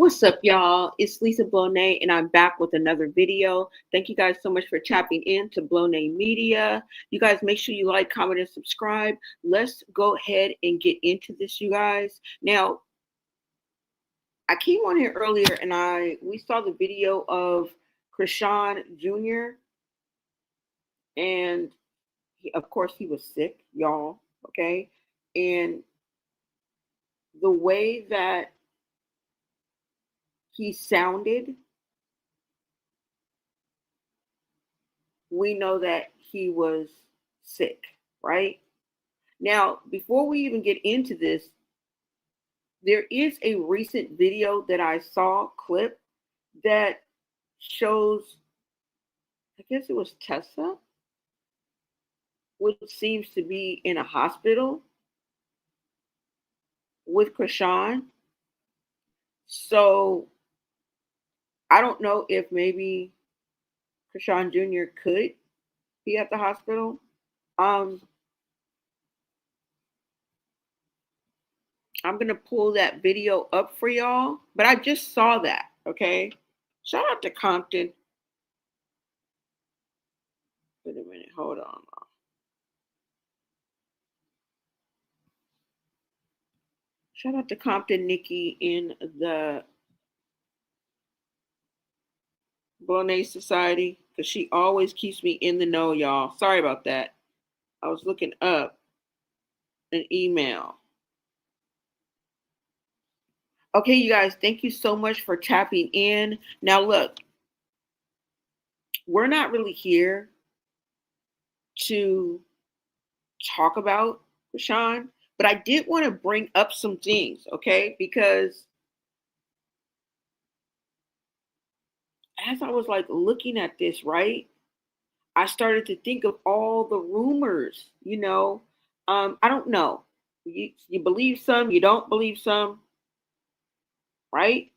What's up, y'all? It's Lisa Bonet, and I'm back with another video. Thank you guys so much for tapping in to Bonet Media. You guys make sure you like, comment, and subscribe. Let's go ahead and get into this, you guys. Now, I came on here earlier and we saw the video of Chrisean Jr. and of course he was sick, y'all. Okay, and the way that he sounded, we know that he was sick, right? Now, before we even get into this, there is a recent video that I saw clip that shows, I guess it was Tessa, which seems to be in a hospital with Chrisean. So I don't know if maybe Chrisean Jr. could be at the hospital. I'm going to pull that video up for y'all, but I just saw that, okay? Shout out to Compton. Wait a minute, hold on. Shout out to Compton Nikki in the Bonet Society, because she always keeps me in the know, y'all. Sorry about that. I was looking up an email. Okay, you guys, thank you so much for tapping in. Now, look, we're not really here to talk about Chrisean, but I did want to bring up some things, okay? Because as I was like looking at this, right, I started to think of all the rumors, I don't know. You believe some, you don't believe some, right?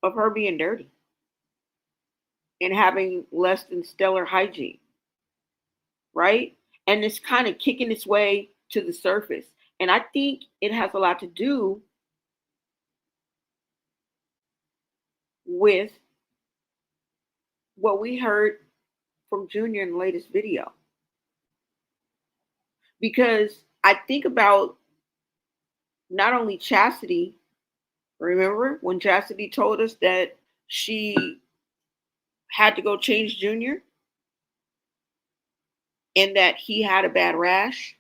Of her being dirty and having less than stellar hygiene, right? And it's kind of kicking its way to the surface. And I think it has a lot to do with what we heard from Junior in the latest video. Because I think about not only Chasity, remember when Chasity told us that she had to go change Junior and that he had a bad rash?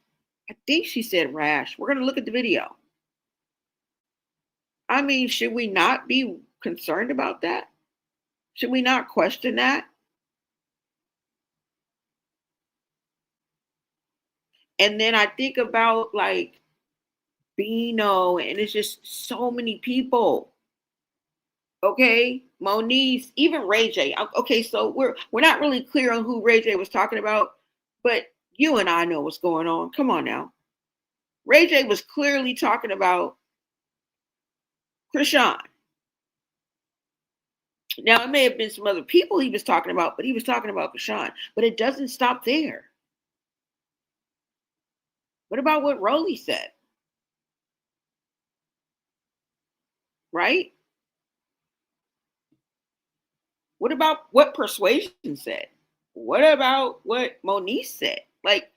I think she said rash. We're going to look at the video. I mean, should we not be concerned about that? Should we not question that? And then I think about like Bino, and it's just so many people. Okay, Moniece, even Ray J. Okay, so we're not really clear on who Ray J was talking about, but you and I know what's going on. Come on now. Ray J was clearly talking about Chrisean. Now, it may have been some other people he was talking about, but he was talking about Chrisean. But it doesn't stop there. What about what Rollie said? Right? What about what Persuasion said? What about what Moniece said? Like,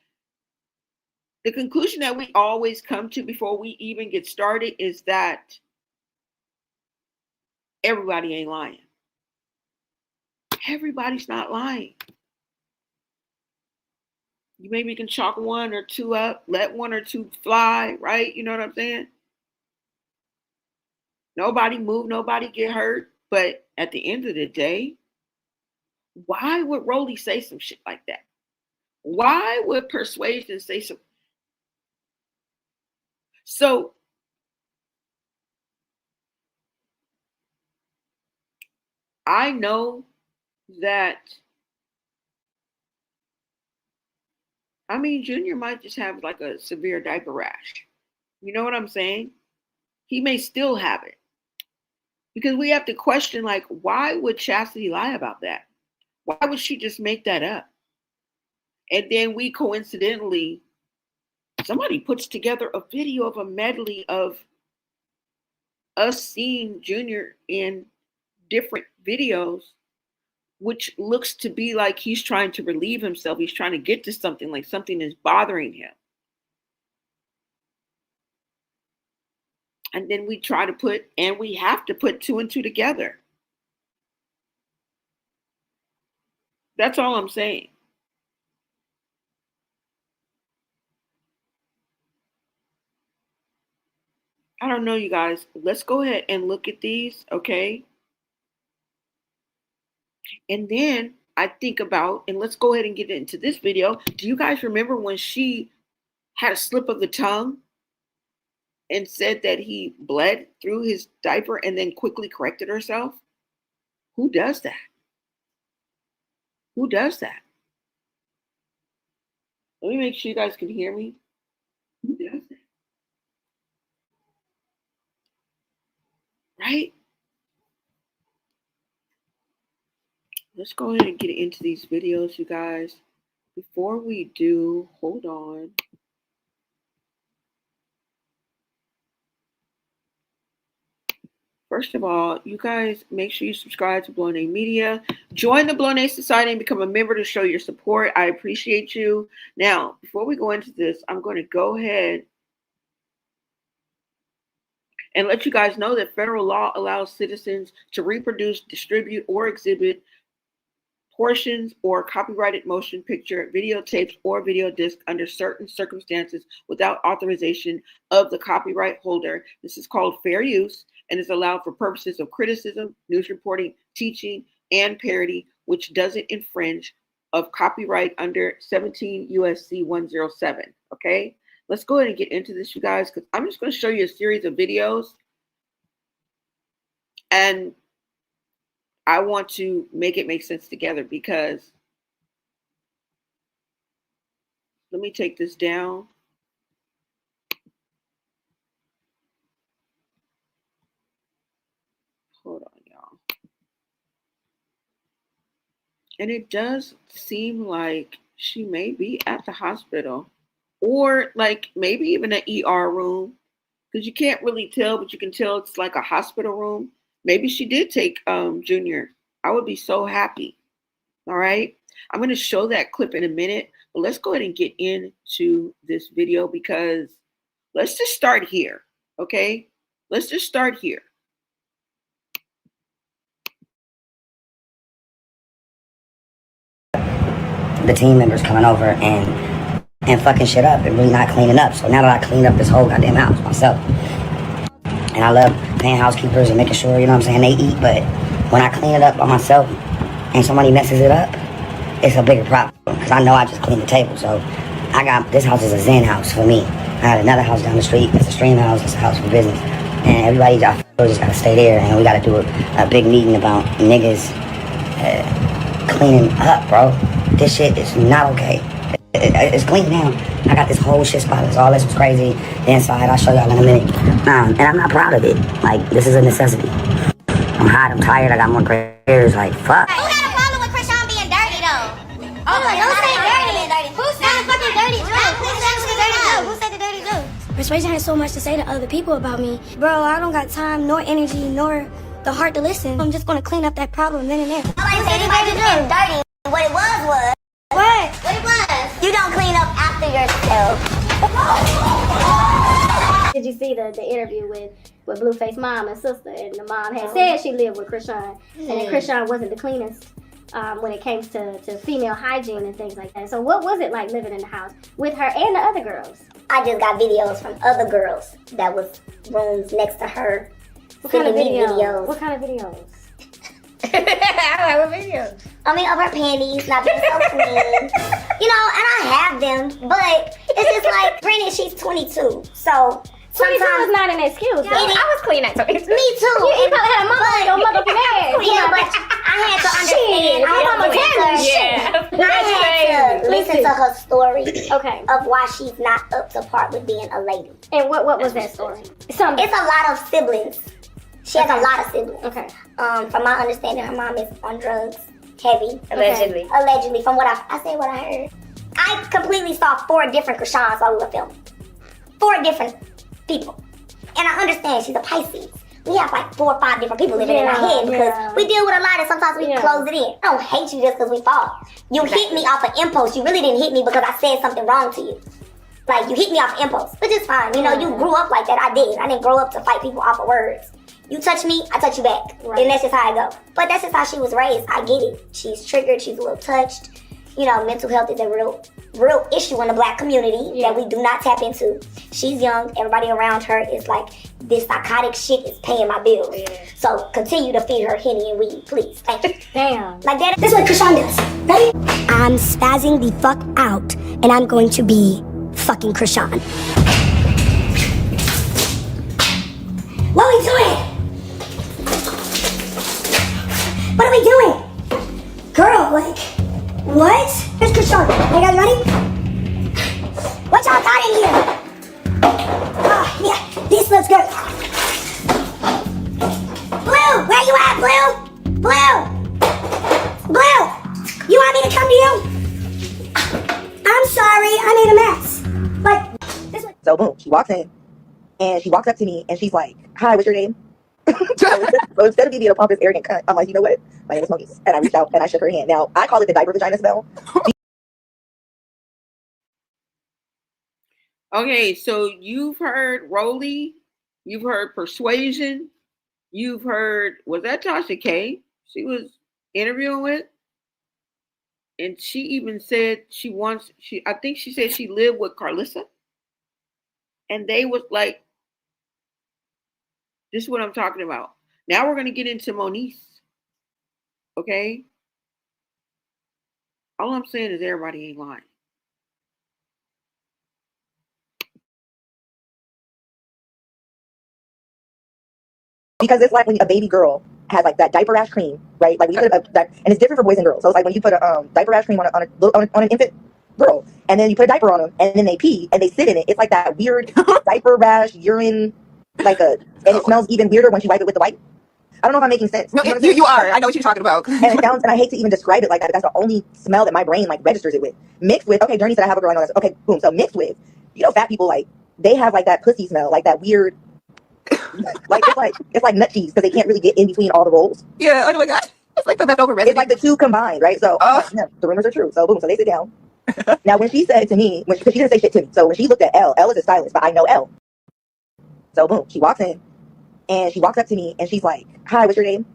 the conclusion that we always come to before we even get started is that everybody ain't lying. Everybody's not lying. You maybe can chalk one or two up, let one or two fly, right? You know what I'm saying? Nobody move, nobody get hurt. But at the end of the day, why would Rollie say some shit like that? Why would Persuasion say some? So I know that, I mean, Junior might just have like a severe diaper rash. You know what I'm saying? He may still have it. Because we have to question, like, why would Chasity lie about that? Why would she just make that up? And then we coincidentally, somebody puts together a video of a medley of us seeing Junior in different videos, which looks to be like he's trying to relieve himself. He's trying to get to something, like something is bothering him. And then we try to put, and we have to put two and two together. That's all I'm saying. I don't know, you guys. Let's go ahead and look at these, okay? And then I think about, and let's go ahead and get into this video. Do you guys remember when she had a slip of the tongue and said that he bled through his diaper and then quickly corrected herself? Who does that? Who does that? Let me make sure you guys can hear me. Who does that? Right? Let's go ahead and get into these videos, you guys. Before we do, hold on. First of all, you guys make sure you subscribe to Blonay Media. Join the Blonay Society and become a member to show your support. I appreciate you. Now, before we go into this, I'm going to go ahead and let you guys know that federal law allows citizens to reproduce, distribute, or exhibit portions or copyrighted motion picture, videotapes, or video disc under certain circumstances without authorization of the copyright holder. This is called fair use and is allowed for purposes of criticism, news reporting, teaching, and parody, which doesn't infringe of copyright under 17 USC 107. Okay, let's go ahead and get into this, you guys, because I'm just going to show you a series of videos, and I want to make it make sense together, because let me take this down. Hold on, y'all. And it does seem like she may be at the hospital, or like maybe even an ER room, because you can't really tell, but you can tell it's like a hospital room. Maybe she did take Junior. I would be so happy. All right. I'm going to show that clip in a minute, but let's go ahead and get into this video, because let's just start here. Okay. Let's just start here. The team members coming over and fucking shit up and really not cleaning up. So now that I cleaned up this whole goddamn house myself, and I love paying housekeepers and making sure, you know what I'm saying, they eat, but when I clean it up by myself and somebody messes it up, it's a bigger problem, because I know I just cleaned the table. So I got, this house is a zen house for me. I had another house down the street, it's a stream house, it's a house for business, and everybody just gotta stay there, and we gotta do a big meeting about niggas cleaning up, bro. This shit is not okay. It's clean now. I got this whole shit spotless. All this was crazy. The inside, I'll show y'all in a minute. And I'm not proud of it. Like, this is a necessity. I'm hot, I'm tired, I got more gray hairs, like, fuck. Who got a problem with Chrisean being dirty, though? Oh, like, who said dirty? Who said the fucking dirty joke? Who said the dirty joke? Persuasion has so much to say to other people about me. Bro, I don't got time, nor energy, nor the heart to listen. I'm just gonna clean up that problem then and there. Nobody said anybody being dirty. What it was. What? What it was? You don't clean up after yourself. Did you see the interview with Blueface mom and sister? And the mom had said she lived with Chrisean, and then Chrisean wasn't the cleanest when it came to female hygiene and things like that. So what was it like living in the house with her and the other girls? I just got videos from other girls that was rooms next to her. What kind of videos? videos? What kind of videos? What videos? I mean, of her panties not being so clean. You know, and I have them, but it's just like, granted, she's 22, so 22 is not an excuse. I was clean at 22. Me too. You probably had a mama on your motherfucking ass. Yeah, but I had to understand. I had to listen to her story. Okay. Of why she's not up to par with being a lady. And what was that story? It's a lot of siblings. She has a lot of siblings. Okay. From my understanding, her mom is on drugs, heavy. Allegedly. Allegedly, from what I said what I heard. I completely saw 4 different Chrisean'S while we were filming. 4 different people. And I understand she's a Pisces. we have like 4 or 5 different people living in our head because we deal with a lot and sometimes we close it in. I don't hate you just because we fought. You hit me off of impulse. You really didn't hit me because I said something wrong to you. Like, you hit me off of impulse, which is fine. You know, you grew up like that. I did. I didn't grow up to fight people off of words. You touch me, I touch you back. Right. And that's just how I go. But that's just how she was raised. I get it. She's triggered. She's a little touched. You know, mental health is a real issue in the Black community that we do not tap into. She's young. Everybody around her is like, this psychotic shit is paying my bills. Yeah. So continue to feed her Henny and weed, please. Thank you. Damn. Like that. This is what Chrisean does. Ready? I'm spazzing the fuck out, and I'm going to be fucking Chrisean. What are we doing? What are we doing? Girl, like, what? Here's Chrisean. Are you guys ready? What y'all got in here? Yeah, this looks good. Blue, where you at, Blue? Blue, you want me to come to you? I'm sorry, I made a mess. Like, this one. So boom, she walks in, and she walks up to me, and she's like, "Hi, what's your name?" So instead of me being a pompous, arrogant cunt, I'm like, you know what? My name is Moniece. And I reached out and I shook her hand. Now, I call it the diaper vagina smell. Okay, so you've heard Rollie, you've heard Persuasion, you've heard, was that Tasha K she was interviewing with? And she even said I think she said she lived with Carlissa. And they was like, this is what I'm talking about. Now we're going to get into Moniece. Okay? All I'm saying is everybody ain't lying. Because it's like when a baby girl has like that diaper rash cream, right? Like when you put and it's different for boys and girls. So it's like when you put a diaper rash cream on an infant girl, and then you put a diaper on them, and then they pee and they sit in it. It's like that weird diaper rash urine, and it smells even weirder when you wipe it with the wipe. I don't know if I'm making sense. No, you are. I know what you're talking about. And it sounds, and I hate to even describe it like that, but that's the only smell that my brain like registers it with. Mixed with, okay, Journey said I have a girl, I know that's, okay, boom. So mixed with, you know, fat people, like, they have like that pussy smell, like that weird, it's like nut cheese, because they can't really get in between all the rolls. Yeah, oh my God. It's like the leftover residue. It's like the two combined, right? So, yeah, the rumors are true. So boom, so they sit down. Now, when she said to me, because she didn't say shit to me, so when she looked at L is a stylist, but I know L. So boom, she walks in, and she walks up to me, and she's like, "Hi, what's your name?"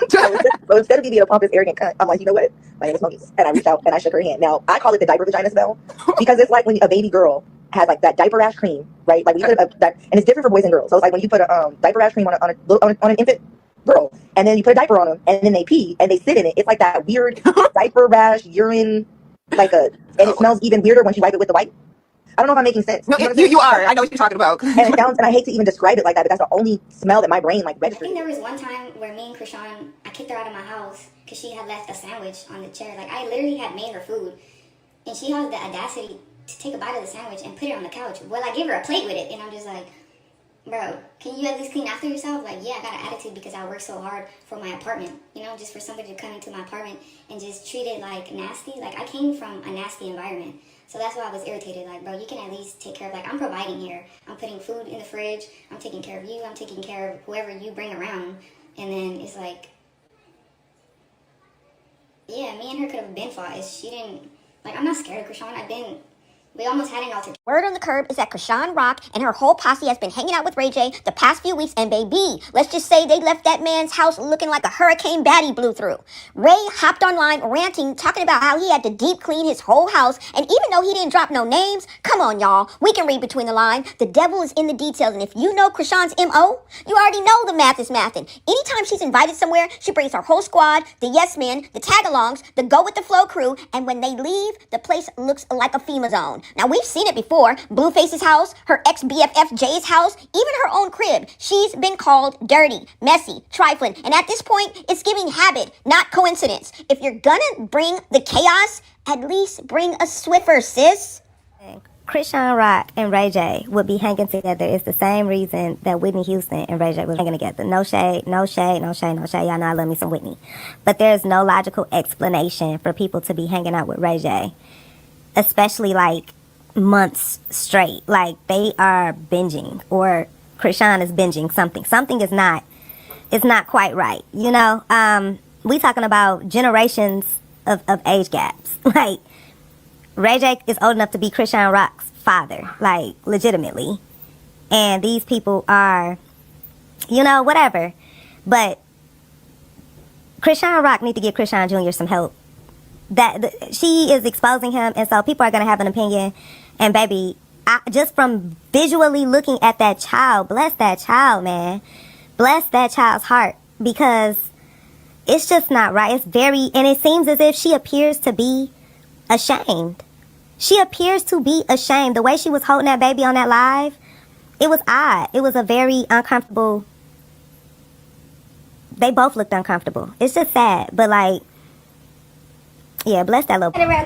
So instead of me being a pompous, arrogant cunt, I'm like, you know what? My name is Moniece. And I reached out and I shook her hand. Now, I call it the diaper vagina smell because it's like when a baby girl has like that diaper rash cream, right? Like when you put and it's different for boys and girls. So it's like when you put a diaper rash cream on an infant girl, and then you put a diaper on them, and then they pee and they sit in it. It's like that weird diaper rash urine, and it smells even weirder when you wipe it with the wipe. I don't know if I'm making sense. No, you are. I know what you're talking about. And it sounds, and I hate to even describe it like that, but that's the only smell that my brain like registers. I think there was one time where me and Chrisean, I kicked her out of my house because she had left a sandwich on the chair. Like, I literally had made her food, and she had the audacity to take a bite of the sandwich and put it on the couch. Well, I gave her a plate with it, and I'm just like, bro, can you at least clean after yourself? Like, yeah, I got an attitude because I worked so hard for my apartment. You know, just for somebody to come into my apartment and just treat it like nasty. Like, I came from a nasty environment. So that's why I was irritated. Like, bro, you can at least take care of, like, I'm providing here. I'm putting food in the fridge. I'm taking care of you. I'm taking care of whoever you bring around. And then it's like, yeah, me and her could have been fought. She didn't, like, I'm not scared of Chrisean. We almost had an altercation. Word on the curb is that Chrisean Rock and her whole posse has been hanging out with Ray J the past few weeks, and baby, let's just say they left that man's house looking like a hurricane baddie blew through. Ray hopped online ranting, talking about how he had to deep clean his whole house, and even though he didn't drop no names, come on y'all, we can read between the lines. The devil is in the details, and if you know Chrisean's M.O., you already know the math is mathing. Anytime she's invited somewhere, she brings her whole squad, the yes men, the tag-alongs, the go with the flow crew, and when they leave, the place looks like a FEMA zone. Now, we've seen it before. Blueface's house, her ex-BFF Jay's house, even her own crib. She's been called dirty, messy, trifling, and at this point, it's giving habit, not coincidence. If you're gonna bring the chaos, at least bring a Swiffer, sis. Chrisean Rock and Ray J would be hanging together. It's the same reason that Whitney Houston and Ray J was hanging together. No shade, no shade, no shade, no shade. Y'all know I love me some Whitney. But there's no logical explanation for people to be hanging out with Ray J, especially like months straight. Like, they are binging or Chrisean is binging something. Something is not, it's not quite right. You know, we talking about generations of age gaps. Like, Ray J is old enough to be Chrisean Rock's father, like, legitimately. And these people are, you know, whatever. But Chrisean Rock need to give Chrisean Jr. some help. She is exposing him, and so people are going to have an opinion. And baby, just from visually looking at that child, bless that child, man. Bless that child's heart, because it's just not right. It's very, and it seems as if she appears to be ashamed. She appears to be ashamed. The way she was holding that baby on that live, it was odd. It was a very uncomfortable. They both looked uncomfortable. It's just sad, but like, yeah, bless that little. Come. Yeah,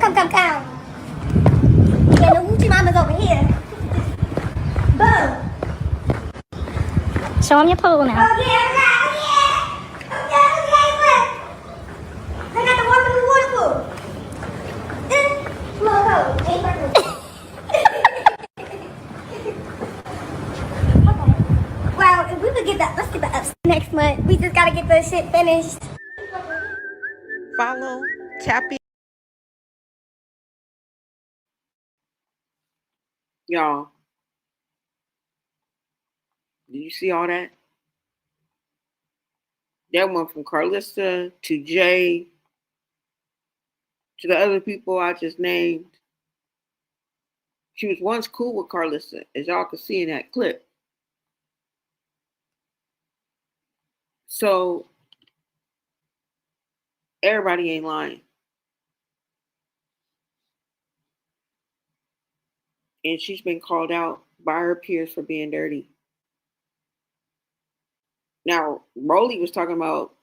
the Woochie Mama's over here. Boom. Show them your pool now. Okay, look. I got the water from the water pool. Come on, go. Ain't working. Well, if we could get that, let's get that up next month. We just gotta get the shit finished. Follow, tap in. Y'all, did you see all that? That went from Carlissa to Jay to the other people I just named. She was once cool with Carlissa, as y'all could see in that clip. So everybody ain't lying. And she's been called out by her peers for being dirty. Now, Rollie was talking about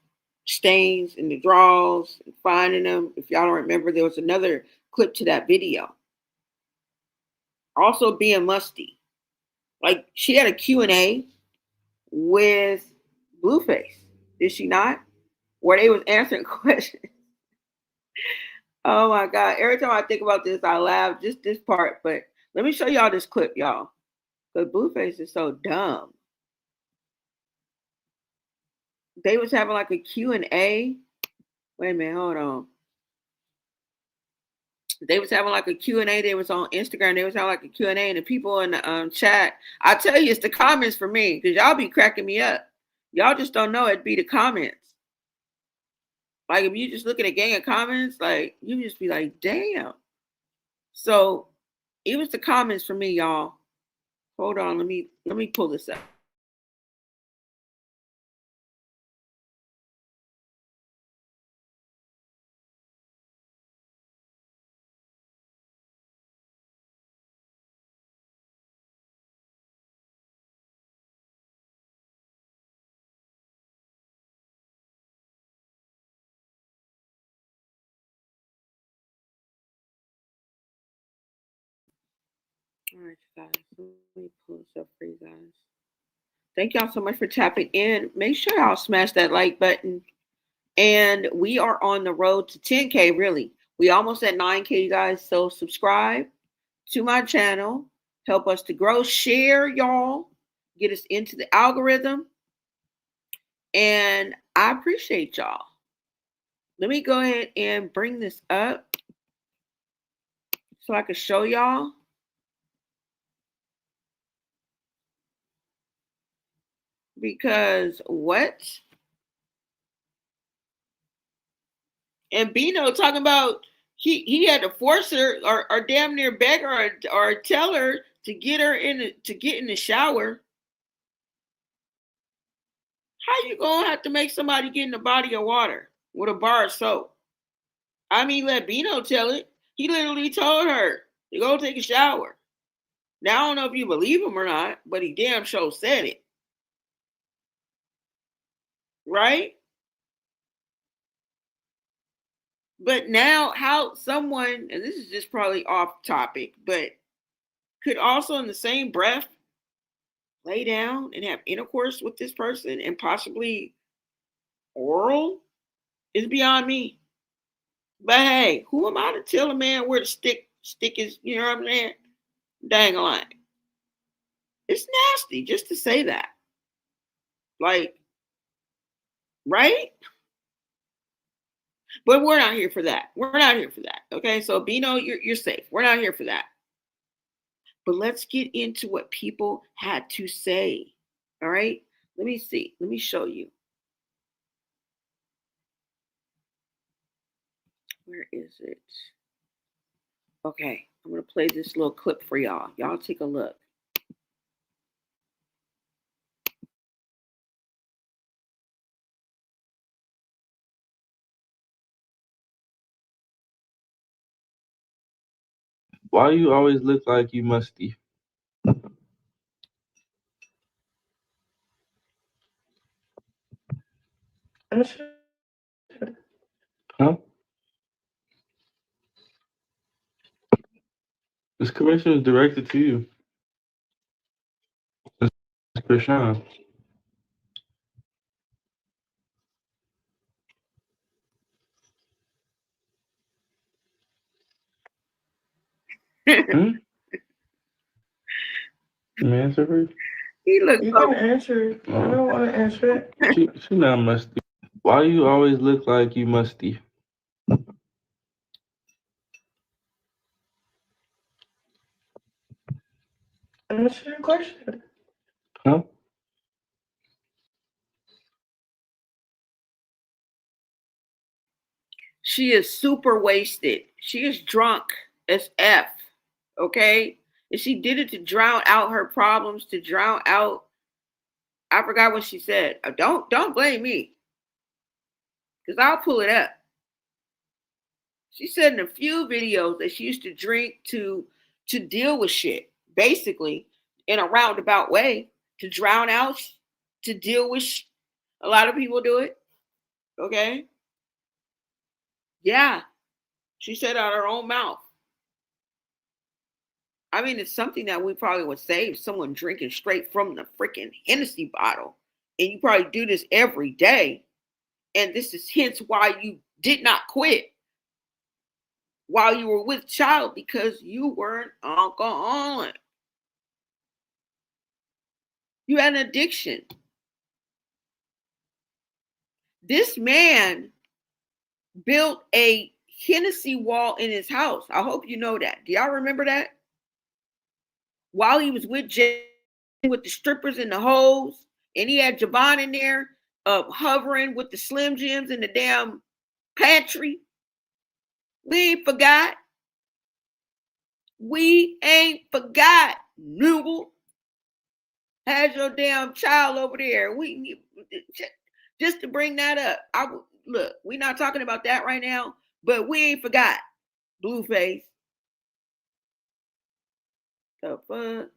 stains in the drawers and finding them. If y'all don't remember, there was another clip to that video. Also being musty. Like, she had a Q&A with Blueface, did she not? Where they was answering questions. Oh my God. Every time I think about this, I laugh, just this part. But let me show y'all this clip, y'all. Because Blueface is so dumb. They was having like a Q&A. Wait a minute, hold on. They was having like a Q&A. They was on Instagram. They was having like a Q&A, and the people in the chat, I tell you, it's the comments for me, because y'all be cracking me up. Y'all just don't know it'd be the comments. Like, if you just look at a gang of comments, like, you just be like, damn. So it was the comments for me, y'all. Hold on, let me pull this up. All right, guys. Let me pull this up for you guys. Thank y'all so much for tapping in. Make sure y'all smash that like button. And we are on the road to 10K, really. We almost at 9K, you guys. So subscribe to my channel. Help us to grow. Share, y'all. Get us into the algorithm. And I appreciate y'all. Let me go ahead and bring this up so I can show y'all. Because what? And Bino talking about he had to force her or damn near beg her or tell her to get her in the shower. How you gonna have to make somebody get in a body of water with a bar of soap? I mean, let Bino tell it. He literally told her to go take a shower. Now I don't know if you believe him or not, but he damn sure said it. Right? But now how someone, and this is just probably off topic, but could also in the same breath lay down and have intercourse with this person and possibly oral is beyond me. But hey, who am I to tell a man where the stick is, you know what I'm saying? Dang line. It's nasty just to say that. Like, right? But we're not here for that. We're not here for that. Okay, so Bino, you're safe. We're not here for that. But let's get into what people had to say. All right, let me see. Let me show you. Where is it? Okay, I'm gonna play this little clip for y'all. Y'all take a look. Why you always look like you musty? Huh? This commercial is directed to you. It's Chrisean. Hmm? You answer her? He looks You so. can answer it. I don't want to answer it. She not musty. Why you always look like you musty? Answer your question. Huh? She is super wasted. She is drunk as F. Okay? And she did it to drown out her problems, to drown out. I forgot what she said. Don't blame me. Because I'll pull it up. She said in a few videos that she used to drink to deal with shit, basically, in a roundabout way, to drown out, to deal with a lot of people do it. Okay? Yeah. She said out her own mouth. I mean, it's something that we probably would say if someone drinking straight from the freaking Hennessy bottle. And you probably do this every day. And this is hence why you did not quit while you were with child, because you were an alcoholic. You had an addiction. This man built a Hennessy wall in his house. I hope you know that. Do y'all remember that? While he was with Jay, with the strippers and the hoes, and he had Javon in there hovering with the Slim Jims in the damn pantry. We ain't forgot. We ain't forgot, Noogle. Has your damn child over there. We just to bring that up. Look, we're not talking about that right now, but we ain't forgot. Blueface. The fuck?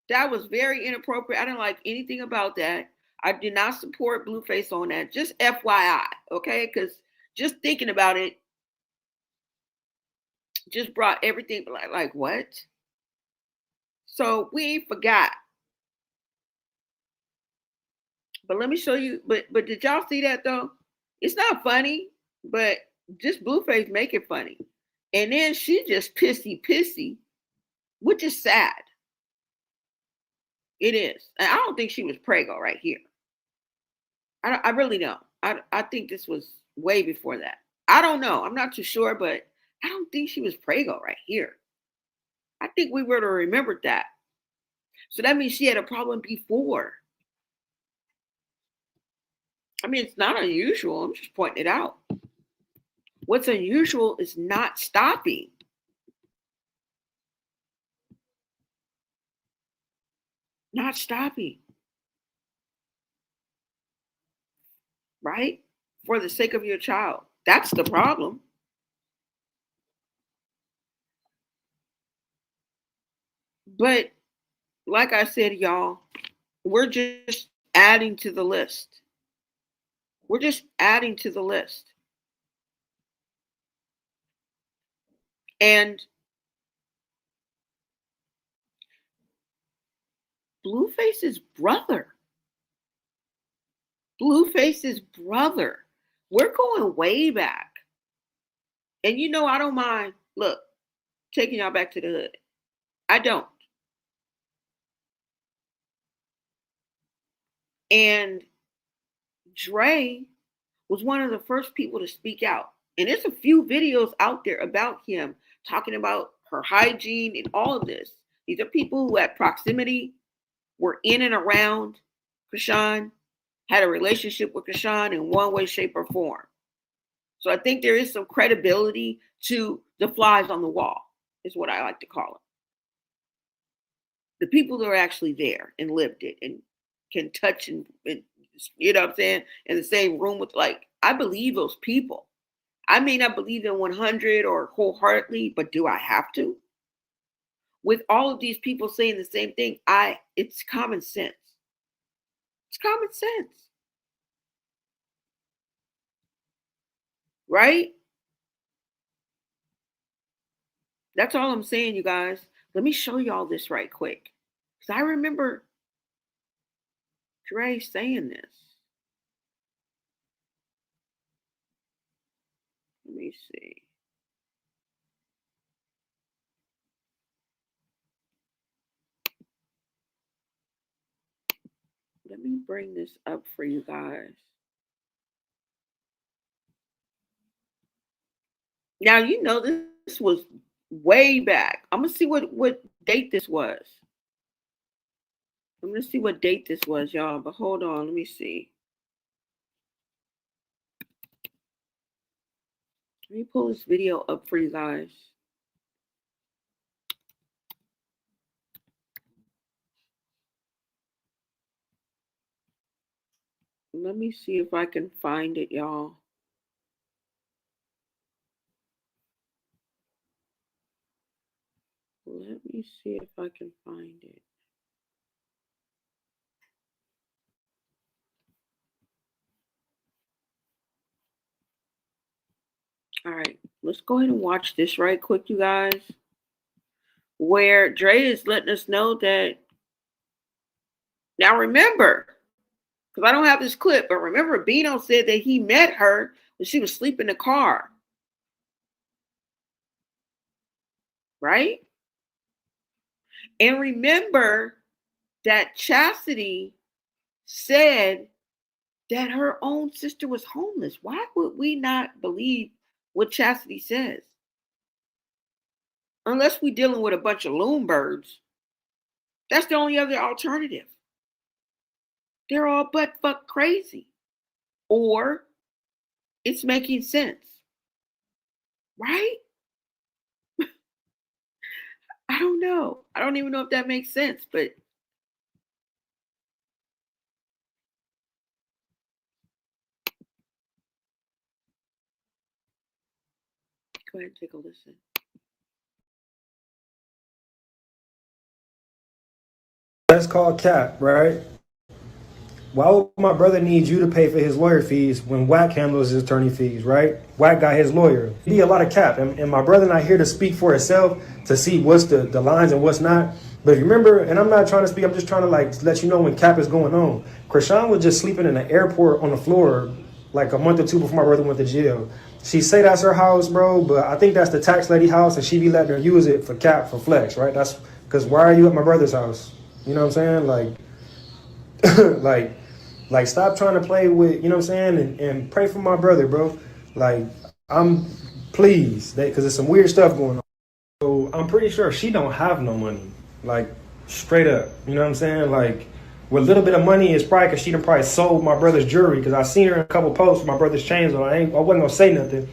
That was very inappropriate. I didn't like anything about that. I did not support Blueface on that. Just FYI, okay? Because just thinking about it just brought everything like what? So we ain't forgot. But let me show you. But did y'all see that though? It's not funny, but just Blueface make it funny. And then she just pissy, which is sad. It is. And I don't think she was prego right here. I really don't. I think this was way before that. I don't know. I'm not too sure, but I don't think she was prego right here. I think we would have remembered that. So that means she had a problem before. I mean, it's not unusual. I'm just pointing it out. What's unusual is not stopping. Not stopping. Right? For the sake of your child. That's the problem. But like I said, y'all, we're just adding to the list. We're just adding to the list. And Blueface's brother. Blueface's brother. We're going way back. And you know, I don't mind, look, taking y'all back to the hood. I don't. And Dre was one of the first people to speak out. And there's a few videos out there about him talking about her hygiene and all of this. These are people who had proximity, were in and around Chrisean, had a relationship with Chrisean in one way, shape, or form. So I think there is some credibility to the flies on the wall, is what I like to call it. The people that are actually there and lived it and can touch and you know what I'm saying, in the same room with, like, I believe those people. I may not believe them 100 or wholeheartedly, but do I have to? With all of these people saying the same thing, it's common sense. It's common sense. Right? That's all I'm saying, you guys. Let me show y'all this right quick. Because I remember Dre saying this. Let me see. Let me bring this up for you guys. Now, you know, this was way back. I'm going to see what date this was. I'm going to see what date this was, y'all. But hold on. Let me see. Let me pull this video up for you guys. Let me see if I can find it, y'all. Let me see if I can find it. All right, let's go ahead and watch this right quick, you guys. Where Dre is letting us know that. Now remember, because I don't have this clip, but remember Bino said that he met her when she was asleep in the car. Right? And remember that Chasity said that her own sister was homeless. Why would we not believe what Chasity says? Unless we're dealing with a bunch of loon birds. That's the only other alternative. They're all butt fuck crazy. Or it's making sense. Right? I don't know. I don't even know if that makes sense, but go ahead and take a listen. That's called cap, right? Why would my brother need you to pay for his lawyer fees when Wack handles his attorney fees, right? Wack got his lawyer. He be a lot of cap, and my brother not here to speak for himself to see what's the lines and what's not. But if you remember, and I'm not trying to speak, I'm just trying to like let you know when cap is going on. Chrisean was just sleeping in the airport on the floor like a month or two before my brother went to jail. She say that's her house, bro, but I think that's the tax lady house, and she be letting her use it for cap, for flex, right? That's because why are you at my brother's house? You know what I'm saying? Like, stop trying to play with, you know what I'm saying? And pray for my brother, bro. Like, I'm pleased, because there's some weird stuff going on. So I'm pretty sure she don't have no money. Like, straight up. You know what I'm saying? Like, with a little bit of money, it's probably because she done probably sold my brother's jewelry, because I seen her in a couple posts with my brother's chains on. I wasn't going to say nothing.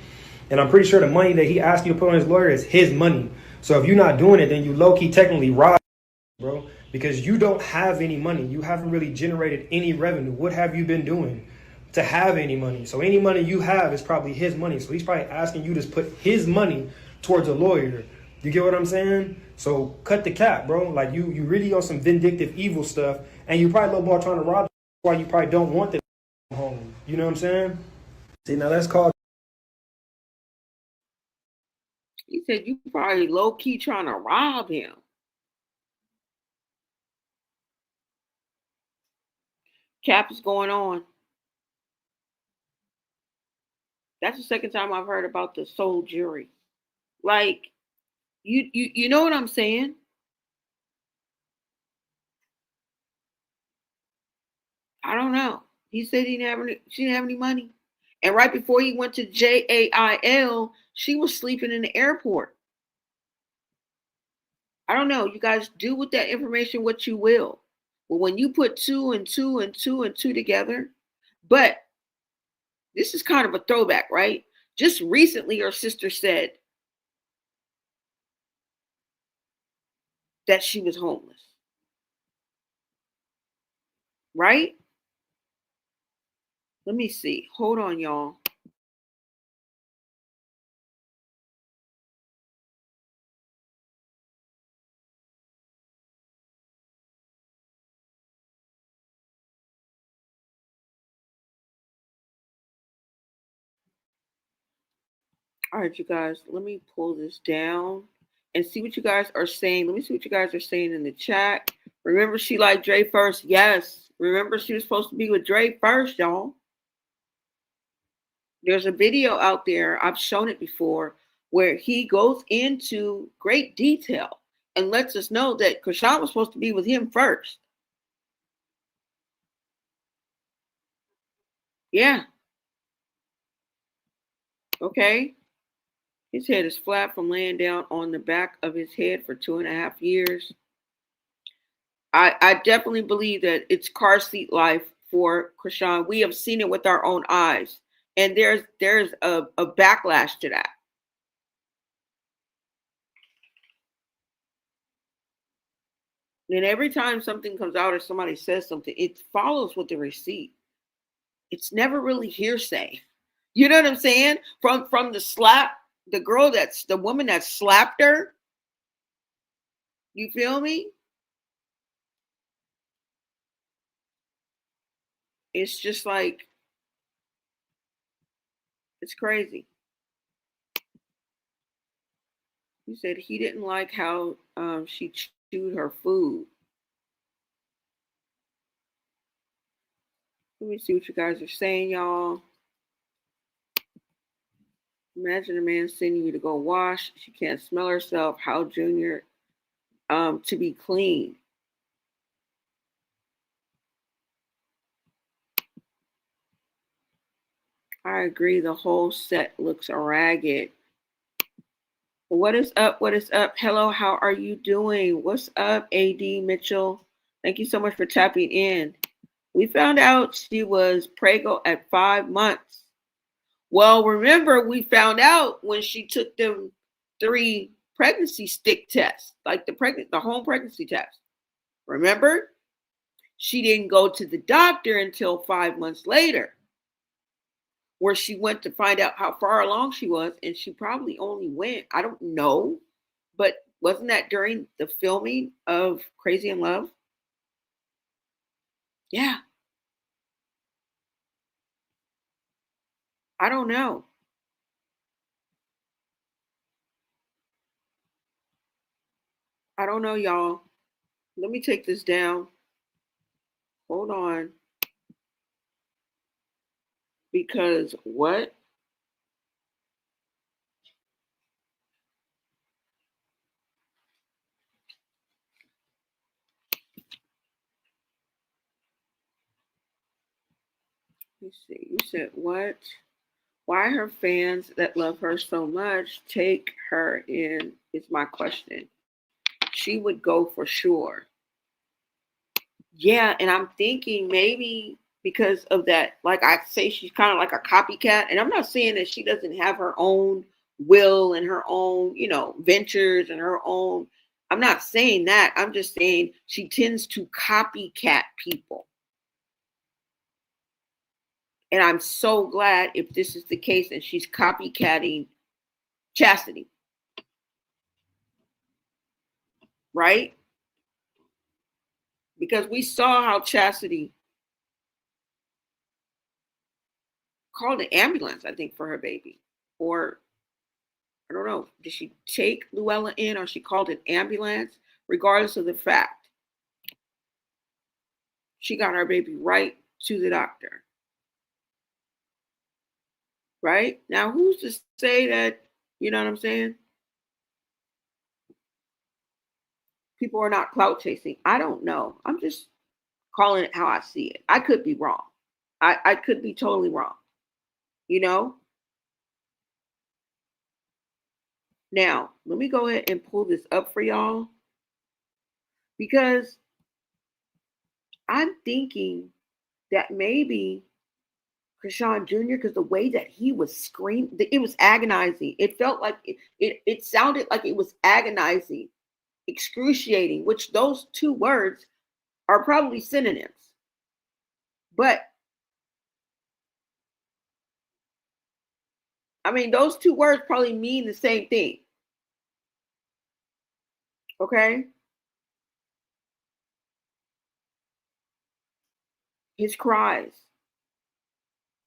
And I'm pretty sure the money that he asked you to put on his lawyer is his money. So if you're not doing it, then you low-key technically rob, bro. Because you don't have any money. You haven't really generated any revenue. What have you been doing to have any money? So any money you have is probably his money. So he's probably asking you to put his money towards a lawyer. You get what I'm saying? So cut the cap, bro. Like you really on some vindictive evil stuff. And you probably low ball trying to rob why you probably don't want the home. You know what I'm saying? See, now that's called. He said you probably low key trying to rob him. Cap is going on. That's the second time I've heard about the soul jury. Like, you know what I'm saying? I don't know. He said she didn't have any money. And right before he went to jail, she was sleeping in the airport. I don't know. You guys do with that information what you will. But when you put two and two and two and two together, but this is kind of a throwback, right? Just recently, her sister said that she was homeless, right? Let me see. Hold on, y'all. All right, you guys, let me pull this down and see what you guys are saying. Let me see what you guys are saying in the chat. Remember, she liked Dre first. Yes. Remember, she was supposed to be with Dre first, y'all. There's a video out there, I've shown it before, where he goes into great detail and lets us know that Chrisean was supposed to be with him first. Yeah. Okay. His head is flat from laying down on the back of his head for 2.5 years. I definitely believe that it's car seat life for Chrisean. We have seen it with our own eyes. And there's a backlash to that. And every time something comes out or somebody says something, it follows with the receipt. It's never really hearsay. You know what I'm saying? From the slap, the woman that slapped her. You feel me? It's just like, it's crazy. He said he didn't like how she chewed her food. Let me see what you guys are saying, y'all. Imagine a man sending you to go wash. She can't smell herself. How Junior to be clean. I agree. The whole set looks ragged. What is up? What is up? Hello, how are you doing? What's up, AD Mitchell? Thank you so much for tapping in. We found out she was preggo at 5 months. Well, remember, we found out when she took them 3 pregnancy stick tests, like the home pregnancy test. Remember? She didn't go to the doctor until 5 months later, where she went to find out how far along she was, and she probably only went, I don't know, but wasn't that during the filming of Crazy in Love? Yeah. I don't know. I don't know, y'all. Let me take this down. Hold on. Because what? Let's see. You said what? Why her fans that love her so much take her in is my question. She would go for sure. Yeah, and I'm thinking maybe because of that, like I say, she's kind of like a copycat. And I'm not saying that she doesn't have her own will and her own, ventures and her own. I'm not saying that. I'm just saying she tends to copycat people. And I'm so glad if this is the case and she's copycatting Chasity. Right? Because we saw how Chasity called an ambulance, I think, for her baby. Or, I don't know, did she take Luella in or she called an ambulance? Regardless of the fact, she got our baby right to the doctor. Right? Now, who's to say that, you know what I'm saying? People are not clout chasing. I don't know. I'm just calling it how I see it. I could be wrong. I could be totally wrong. You know? Now, let me go ahead and pull this up for y'all because I'm thinking that maybe Chrisean Jr., because the way that he was screaming, it was agonizing. It felt like it sounded like it was agonizing, excruciating, which those two words are probably synonyms. But I mean, those two words probably mean the same thing. Okay? His cries.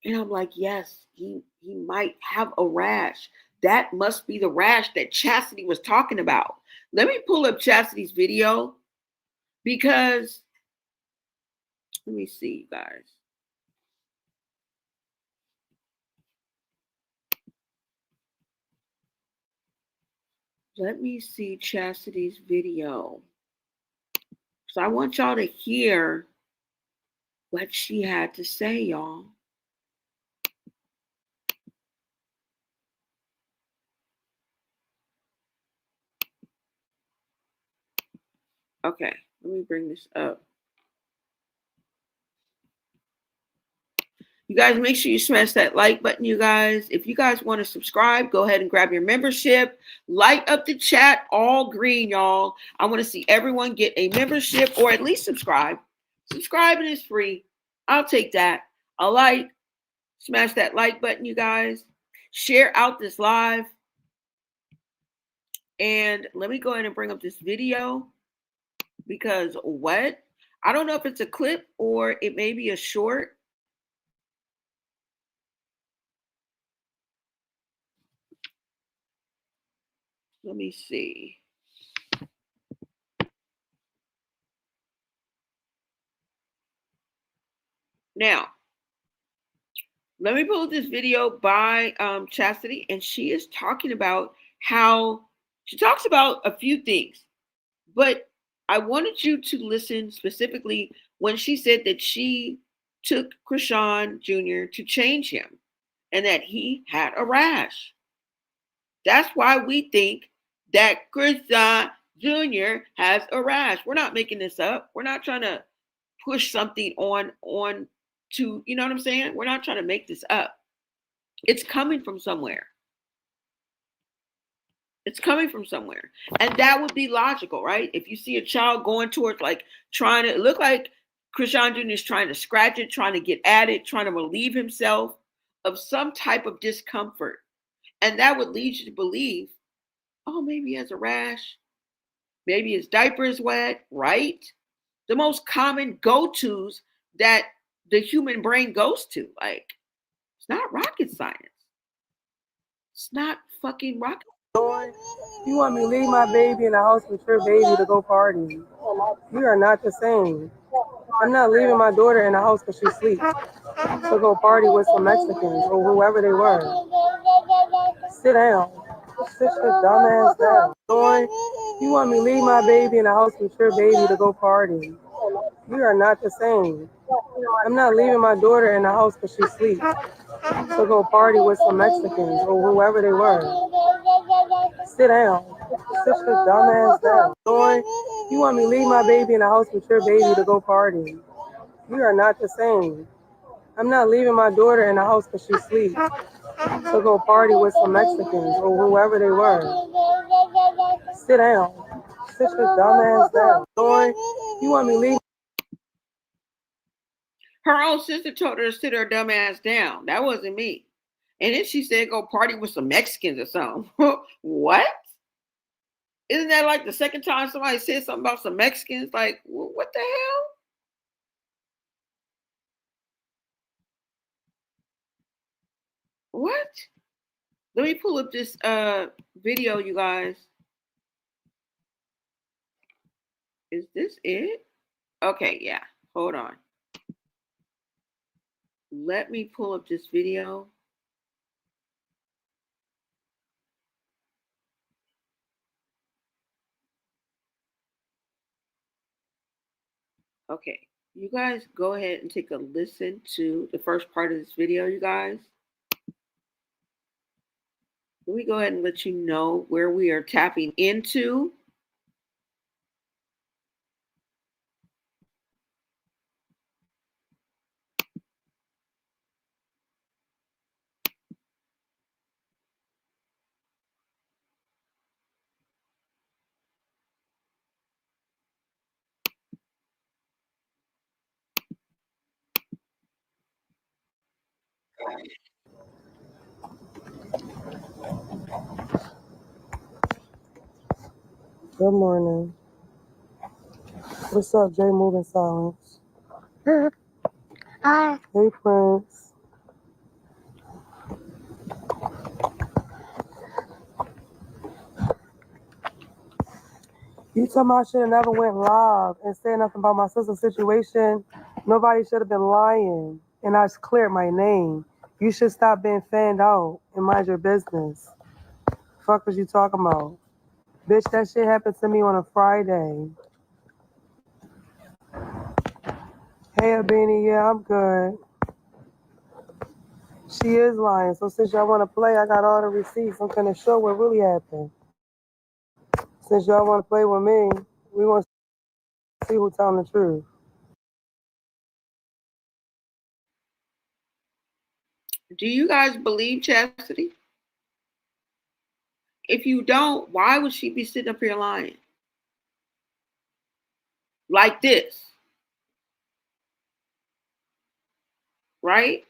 And I'm like, yes, he might have a rash. That must be the rash that Chasity was talking about. Let me pull up Chastity's video because let me see, you guys. Let me see Chastity's video. So I want y'all to hear what she had to say, y'all. Okay, let me bring this up. You guys, make sure you smash that like button, you guys. If you guys want to subscribe, go ahead and grab your membership. Light up the chat, all green, y'all. I want to see everyone get a membership or at least subscribe. Subscribing is free. I'll take that. A like. Smash that like button, you guys. Share out this live. And let me go ahead and bring up this video because what? I don't know if it's a clip or it may be a short. Let me see. Now, let me pull this video by Chasity, and she is talking about how she talks about a few things, but I wanted you to listen specifically when she said that she took Chrisean Jr. to change him and that he had a rash. That's why we think that Chrisean Jr. has a rash. We're not making this up. We're not trying to push something on to, you know what I'm saying? We're not trying to make this up. It's coming from somewhere. It's coming from somewhere. And that would be logical, right? If you see a child going towards like trying to look like Chrisean Jr. is trying to scratch it, trying to get at it, trying to relieve himself of some type of discomfort. And that would lead you to believe, oh, maybe he has a rash. Maybe his diaper is wet, right? The most common go-tos that the human brain goes to. Like, it's not rocket science. It's not fucking rocket. You want me to leave my baby in the house with your baby to go party? We are not the same. I'm not leaving my daughter in the house because she sleeps to go party with some Mexicans or whoever they were. Sit down. Sit your dumb ass down. Boy, you want me to leave my baby in the house with your baby to go party? We are not the same. I'm not leaving my daughter in the house because she sleeps to go party with some Mexicans or whoever they were. Sit down. Sit your dumb ass down. Boy, you want me to leave my baby in the house with your baby to go party? We are not the same. I'm not leaving my daughter in the house because she sleeps to go party with some Mexicans or whoever they were. Sit down. Sit your dumb ass down. Boy, you want me to leave. Her own sister told her to sit her dumb ass down. That wasn't me. And then she said go party with some Mexicans or something. What? Isn't that like the second time somebody said something about some Mexicans? Like, what the hell? What? Let me pull up this video, you guys. Is this it? Okay, yeah. Hold on. Let me pull up this video. Okay, You guys go ahead and take a listen to the first part of this video, you guys. Let me go ahead and let you know where we are tapping into. Good morning. What's up, Jay? Moving silence. Hi. Hey, Prince. You told me I should have never went live and said nothing about my sister's situation. Nobody should have been lying. And I just cleared my name. You should stop being fanned out and mind your business. Fuck was you talking about? Bitch, that shit happened to me on a Friday. Hey, Abini, yeah, I'm good. She is lying. So since y'all want to play, I got all the receipts. I'm going to show what really happened. Since y'all want to play with me, we want to see who's telling the truth. Do you guys believe Chasity? If you don't, why would she be sitting up here lying? Like this. Right?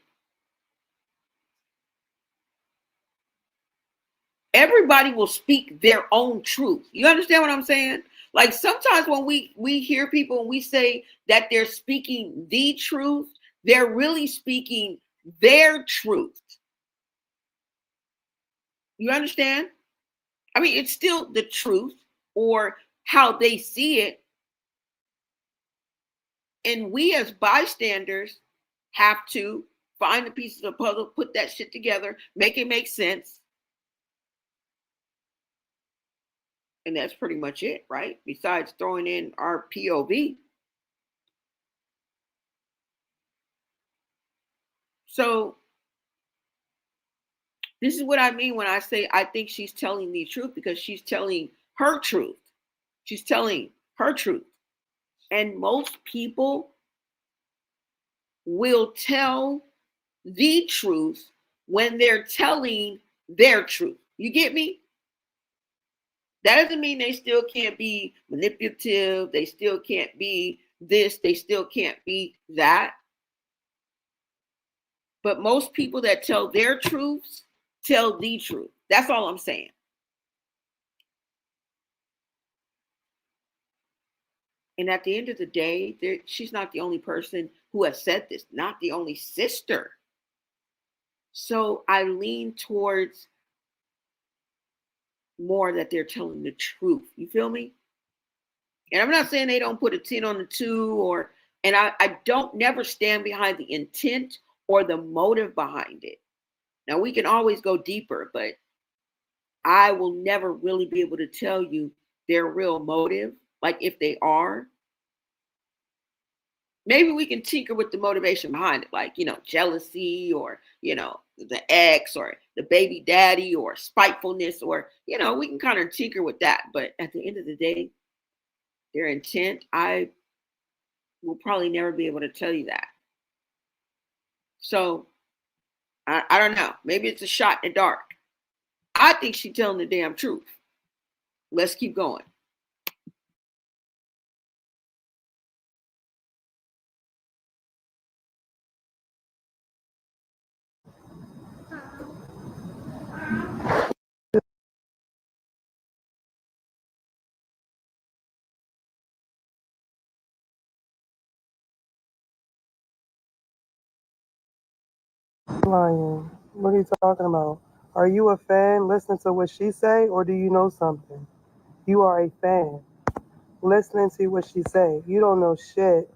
Everybody will speak their own truth. You understand what I'm saying? Like sometimes when we hear people and we say that they're speaking the truth, they're really speaking their truth. You understand? I mean, it's still the truth or how they see it. And we as bystanders have to find the pieces of the puzzle, put that shit together, make it make sense. And that's pretty much it, right? Besides throwing in our POV. So this is what I mean when I say I think she's telling the truth, because she's telling her truth. She's telling her truth. And most people will tell the truth when they're telling their truth. You get me? That doesn't mean they still can't be manipulative. They still can't be this. They still can't be that. But most people that tell their truths tell the truth. That's all I'm saying. And at the end of the day, she's not the only person who has said this, not the only sister. So I lean towards more that they're telling the truth. You feel me? And I'm not saying they don't put a 10 on the 2 and I don't never stand behind the intent or the motive behind it. Now we can always go deeper, but I will never really be able to tell you their real motive. Like if they are, maybe we can tinker with the motivation behind it, like, jealousy or, the ex or the baby daddy or spitefulness or, we can kind of tinker with that. But at the end of the day, their intent, I will probably never be able to tell you that. So I don't know. Maybe it's a shot in the dark. I think she's telling the damn truth. Let's keep going. Lying. What are you talking about? Are you a fan listening to what she say, or do you know something? You are a fan listening to what she say. You don't know shit.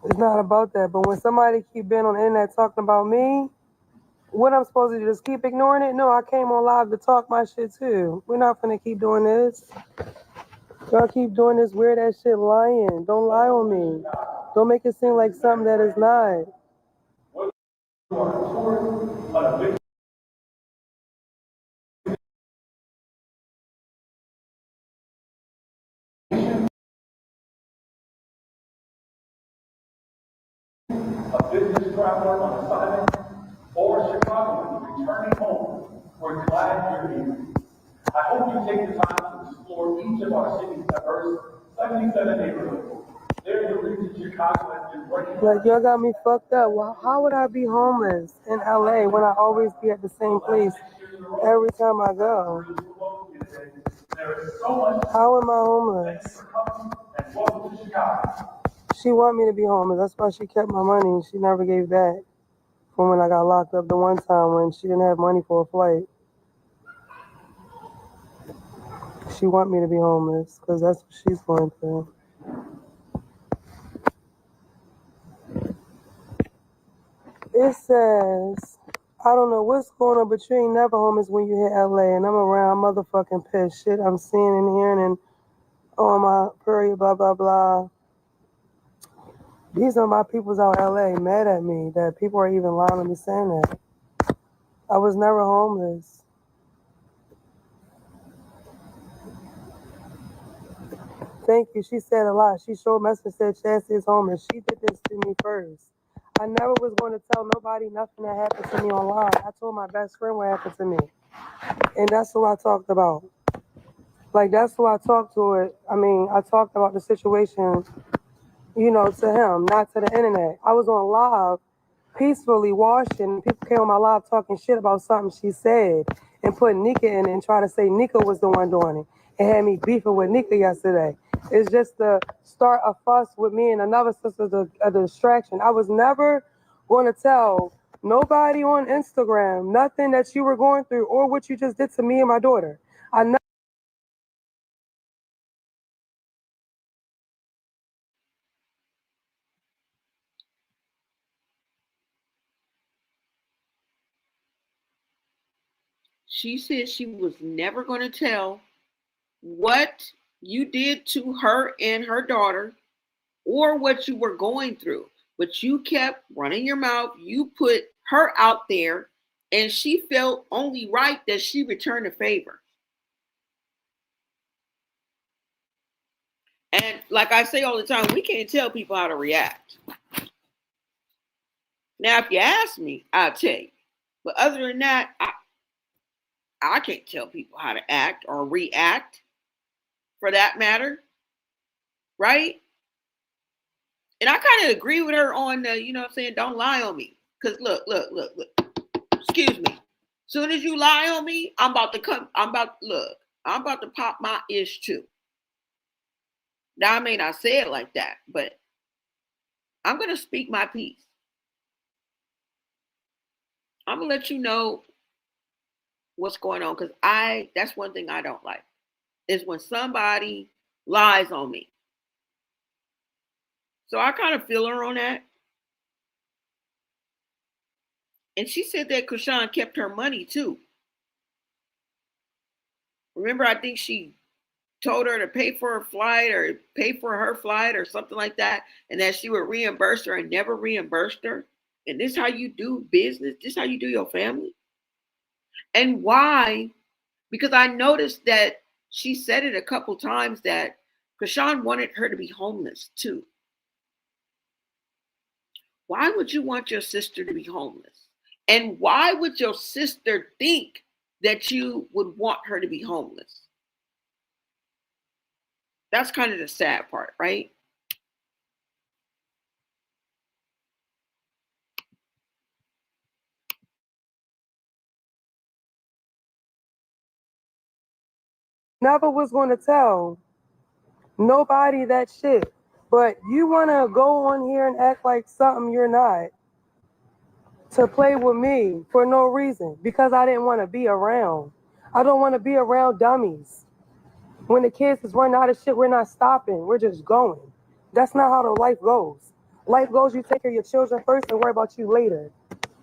It's not about that. But when somebody keep being on the internet talking about me, what I'm supposed to do, just keep ignoring it? No, I came on live to talk my shit too. We're not gonna keep doing this. Y'all keep doing this weird ass shit lying. Don't lie on me. Don't make it seem like something that is not. A business traveler on assignment, or a Chicagoan returning home, we're glad you're here. I hope you take the time to explore each of our city's diverse 77 neighborhoods. They're the reason Chicago has been working. Like, y'all got me fucked up. Well, how would I be homeless in LA when I always be at the same place every time I go? How am I homeless? She want me to be homeless. That's why she kept my money. She never gave back from when I got locked up the one time when she didn't have money for a flight. She want me to be homeless because that's what she's going through. It says, I don't know what's going on, but you ain't never homeless when you hit LA. And I'm around motherfucking pissed. Shit I'm seeing and hearing and on my period, blah, blah, blah. These are my peoples out LA mad at me that people are even lying on me saying that. I was never homeless. Thank you. She said a lot. She showed message said Chasity is homeless. She did this to me first. I never was going to tell nobody nothing that happened to me online. I told my best friend what happened to me. And that's who I talked about. Like, that's who I talked to it. I mean, I talked about the situation, you know, to him, not to the internet. I was on live, peacefully washing. People came on my live talking shit about something she said and put Nika in it and try to say Nika was the one doing it. It had me beefing with Nika yesterday. It's just to start a fuss with me and another sister's a distraction. I was never going to tell nobody on Instagram nothing that you were going through or what you just did to me and my daughter. I never. She said she was never going to tell what you did to her and her daughter or what you were going through, but you kept running your mouth. You put her out there, and she felt only right that she returned a favor. And like I say all the time, we can't tell people how to react. Now, if you ask me, I'll tell you. But other than that, I can't tell people how to act or react for that matter. Right? And I kind of agree with her on the, you know what I'm saying, don't lie on me. Because look. Excuse me. Soon as you lie on me, I'm about to pop my ish too. Now I may not say it like that, but I'm gonna speak my piece. I'm gonna let you know what's going on because that's one thing I don't like is when somebody lies on me. So I kind of feel her on that. And she said that Chrisean kept her money too. Remember, I think she told her to pay for her flight or pay for her flight or something like that, and that she would reimburse her and never reimbursed her. And this is how you do business. This is how you do your family. And why? Because I noticed that she said it a couple times that Chrisean wanted her to be homeless too. Why would you want your sister to be homeless? And why would your sister think that you would want her to be homeless? That's kind of the sad part, right? Never was going to tell nobody that shit. But you want to go on here and act like something you're not to play with me for no reason because I didn't want to be around. I don't want to be around dummies. When the kids is running out of shit, we're not stopping. We're just going. That's not how the life goes. Life goes, you take care of your children first and worry about you later.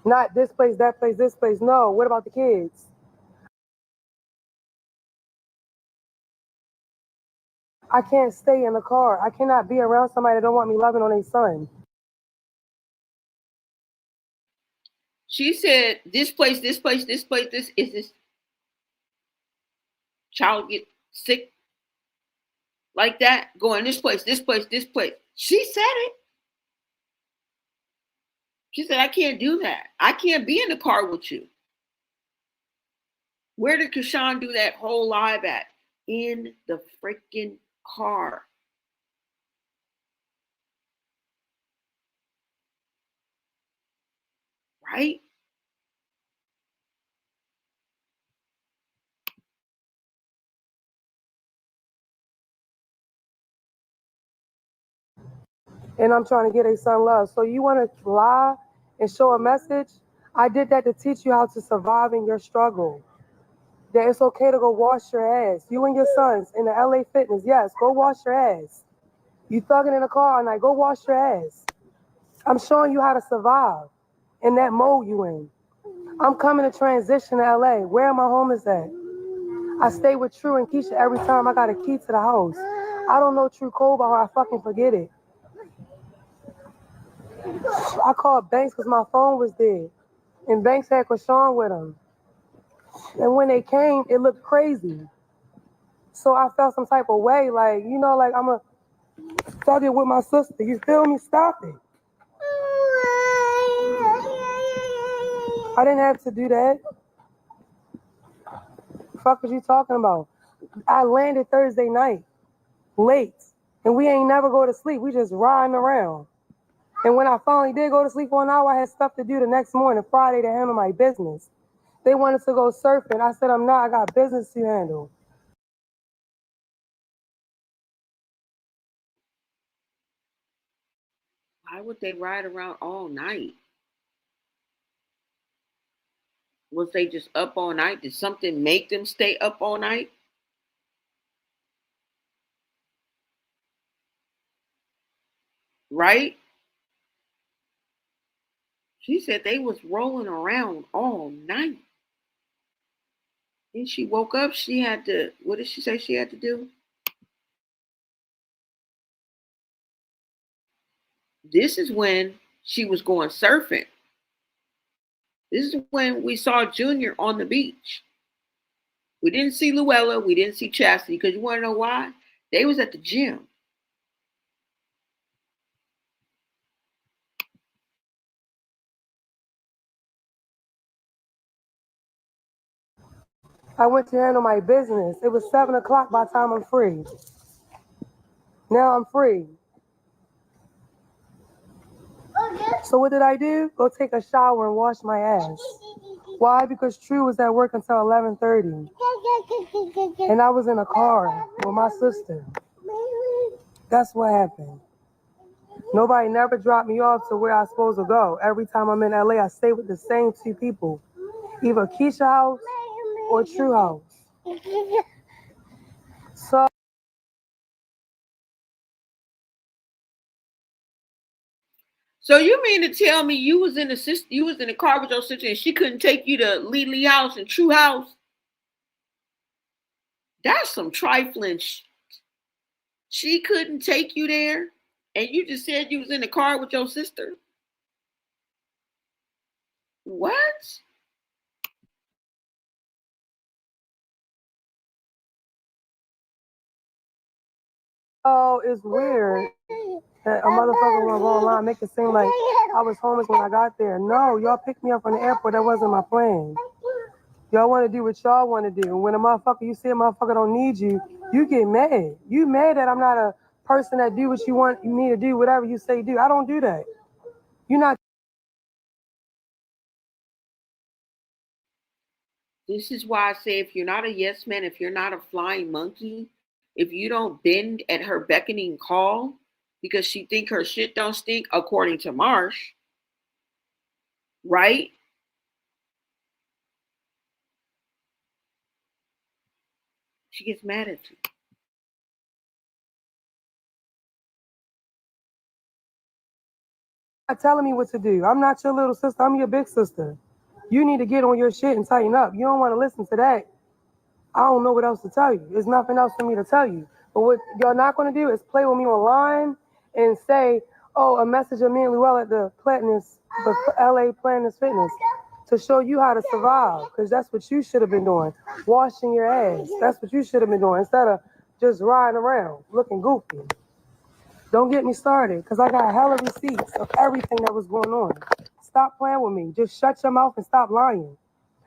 Not this place, that place, this place. No, what about the kids? I can't stay in the car. I cannot be around somebody that don't want me loving on their son. She said, this place, this is this child get sick like that? Going this place. She said it. She said, I can't do that. I can't be in the car with you. Where did Chrisean do that whole live at? In the freaking car. Right? And I'm trying to get a son love. So you want to lie and show a message? I did that to teach you how to survive in your struggle. That it's okay to go wash your ass. You and your sons in the LA Fitness, yes, go wash your ass. You thugging in the car all night, go wash your ass. I'm showing you how to survive in that mode you in. I'm coming to transition to LA. Where are my homies at? I stay with True and Keisha every time I got a key to the house. I don't know True code by her, I fucking forget it. I called Banks because my phone was dead. And Banks had Chrisean with him. And when they came, it looked crazy. So I felt some type of way, like, you know, like I'm a thug it with my sister. You feel me? Stop it. I didn't have to do that. Fuck was you talking about? I landed Thursday night, late. And we ain't never go to sleep. We just riding around. And when I finally did go to sleep for an hour, I had stuff to do the next morning, Friday, to handle my business. They wanted to go surfing. I said, I'm not. I got business to handle. Why would they ride around all night? Was they just up all night? Did something make them stay up all night? Right? She said they was rolling around all night. Then she woke up, she had to, what did she say she had to do? This is when she was going surfing. This is when we saw Junior on the beach. We didn't see Luella, we didn't see Chasity, because you want to know why? They was at the gym. I went to handle my business. It was 7 o'clock by the time I'm free. Now I'm free. So what did I do? Go take a shower and wash my ass. Why? Because True was at work until 11:30. And I was in a car with my sister. That's what happened. Nobody never dropped me off to where I was supposed to go. Every time I'm in LA, I stay with the same two people. Either Keisha house or True house. So you mean to tell me you was in the car with your sister and she couldn't take you to Lee house and True house? That's some trifling. She couldn't take you there, and you just said you was in the car with your sister. What? oh, it's weird that a motherfucker wanna go online make it seem like I was homeless when I got there. No, y'all picked me up from the airport. That wasn't my plan. Y'all want to do what y'all want to do. When you see a motherfucker don't need you, you get mad. You mad that I'm not a person that do what you want me to do, whatever you say do. I don't do that. You're not. This is why I say if you're not a yes man, if you're not a flying monkey, if you don't bend at her beckoning call because she think her shit don't stink, according to Marsh, right? She gets mad at you. Not telling me what to do. I'm not your little sister. I'm your big sister. You need to get on your shit and tighten up. You don't want to listen to that. I don't know what else to tell you. There's nothing else for me to tell you. But what y'all not going to do is play with me online and say, oh, a message of me and Luella at the LA Platinum Fitness to show you how to survive, because that's what you should have been doing, washing your ass. That's what you should have been doing instead of just riding around looking goofy. Don't get me started, because I got hella receipts of everything that was going on. Stop playing with me. Just shut your mouth and stop lying.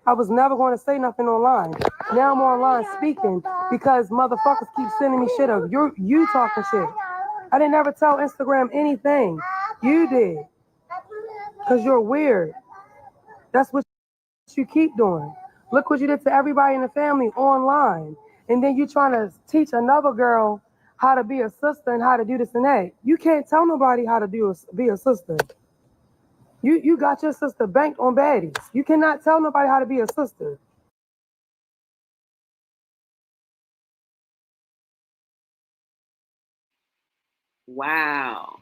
I was never going to say nothing online. Now I'm online speaking because motherfuckers keep sending me shit of you talking shit. I didn't ever tell Instagram anything. You did. Because you're weird. That's what you keep doing. Look what you did to everybody in the family online. And then you trying to teach another girl how to be a sister and how to do this and that. You can't tell nobody how to be a sister. You got your sister banked on baddies. You cannot tell nobody how to be a sister. Wow.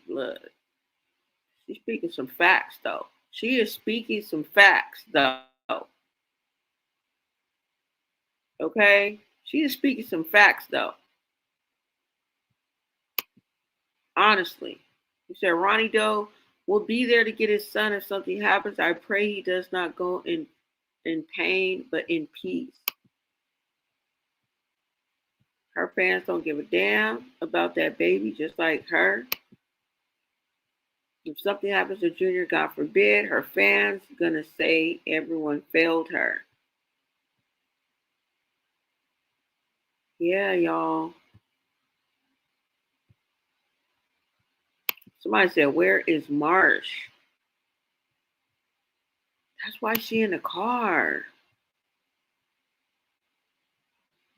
Look. She's speaking some facts, though. She is speaking some facts, though. Okay? She is speaking some facts, though. Honestly. He said, Ronnie Doe will be there to get his son if something happens. I pray he does not go in pain, but in peace. Her fans don't give a damn about that baby, just like her. If something happens to Junior, God forbid, her fans gonna say everyone failed her. Yeah, y'all. Somebody said, where is Marsh? That's why she in the car.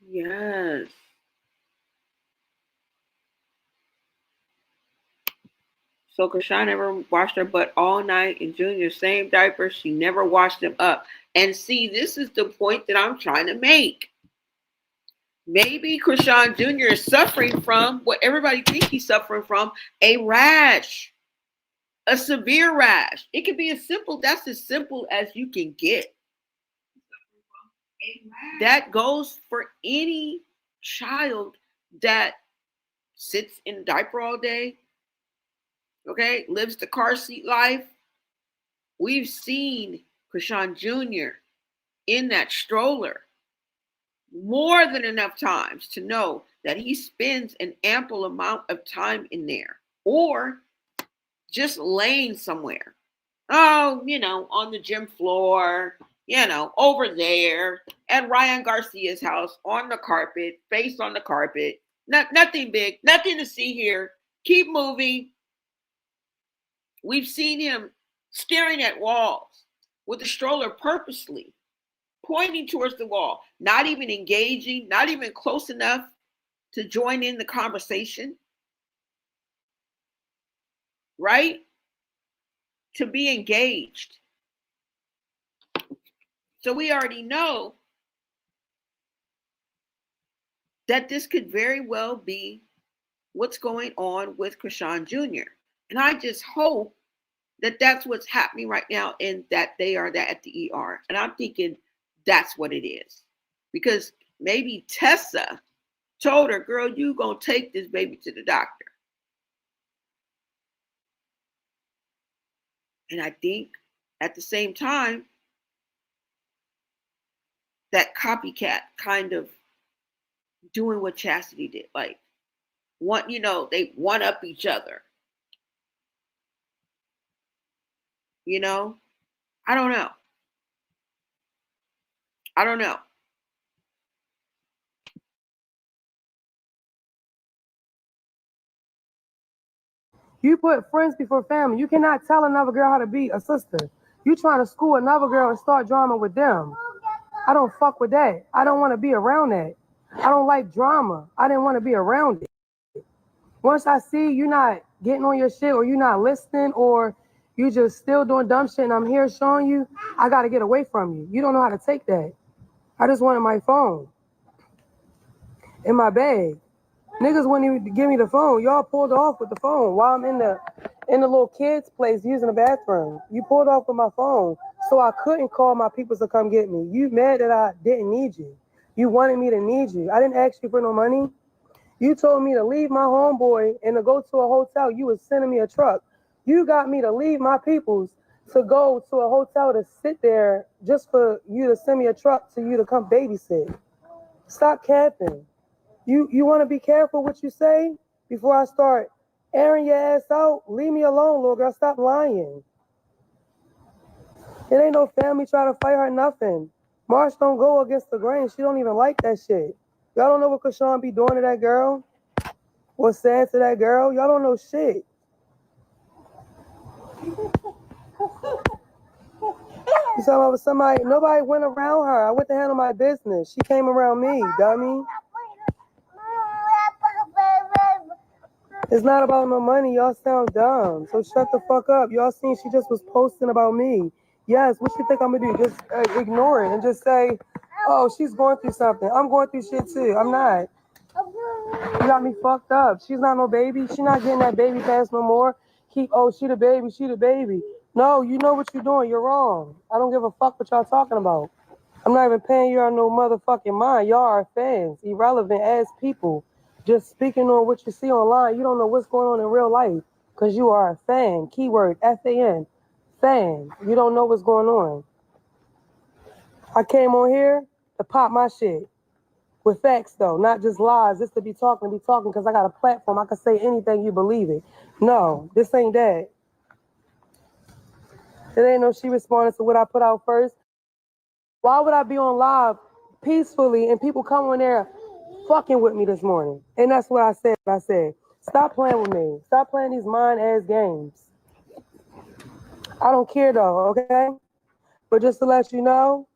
Yes. So Chrisean never washed her butt all night in Junior's same diaper. She never washed them up. And see, this is the point that I'm trying to make. Maybe Chrisean Jr. is suffering from what everybody thinks he's suffering from, a rash. A severe rash. It can be that's as simple as you can get. That goes for any child that sits in a diaper all day, okay, lives the car seat life. We've seen Chrisean Jr. in that stroller more than enough times to know that he spends an ample amount of time in there or just laying somewhere. Oh, on the gym floor, over there at Ryan Garcia's house on the carpet, face on the carpet. Nothing big, nothing to see here. Keep moving. We've seen him staring at walls with the stroller purposely, pointing towards the wall, not even engaging, not even close enough to join in the conversation. Right? To be engaged. So we already know that this could very well be what's going on with Chrisean Jr. And I just hope that that's what's happening right now and that they are at the ER. And I'm thinking that's what it is. Because maybe Tessa told her, girl, you gonna take this baby to the doctor. And I think at the same time, that copycat kind of doing what Chasity did. Like, they one up each other. I don't know. You put friends before family. You cannot tell another girl how to be a sister. You trying to school another girl and start drama with them. I don't fuck with that. I don't want to be around that. I don't like drama. I didn't want to be around it. Once I see you not getting on your shit or you not listening or you just still doing dumb shit and I'm here showing you, I got to get away from you. You don't know how to take that. I just wanted my phone in my bag. Niggas wouldn't even give me the phone. Y'all pulled off with the phone while I'm in the little kid's place using the bathroom. You pulled off with my phone So I couldn't call my peoples to come get me. You mad that I didn't need you. You wanted me to need you. I didn't ask you for no money. You told me to leave my homeboy and to go to a hotel. You was sending me a truck. You got me to leave my peoples to go to a hotel to sit there just for you to send me a truck to you to come babysit. Stop capping. You want to be careful what you say before I start airing your ass out? Leave me alone, little girl. Stop lying. It ain't no family trying to fight her, nothing. Marsh don't go against the grain. She don't even like that shit. Y'all don't know what Chrisean be doing to that girl? What's sad to that girl? Y'all don't know shit. You talking about somebody? Nobody went around her. I went to handle my business. She came around me, dummy. It's not about no money. Y'all sound dumb. So shut the fuck up. Y'all seen she just was posting about me. Yes, what you think I'm gonna do? Just ignore it and just say, oh, she's going through something. I'm going through shit too. I'm not. You got me fucked up. She's not no baby. She not getting that baby pass no more. She the baby. She the baby. No, you know what you're doing. You're wrong. I don't give a fuck what y'all talking about. I'm not even paying you on no motherfucking mind. Y'all are fans, irrelevant ass people. Just speaking on what you see online. You don't know what's going on in real life because you are a fan. Keyword F-A-N. Fan. You don't know what's going on. I came on here to pop my shit. With facts, though, not just lies. Just to be talking because I got a platform. I can say anything, you believe it. No, this ain't that. It ain't no she responded to what I put out first. Why would I be on live peacefully and people come on there fucking with me this morning? And that's what I said. Stop playing with me. Stop playing these mind-ass games. I don't care, though, okay? But just to let you know,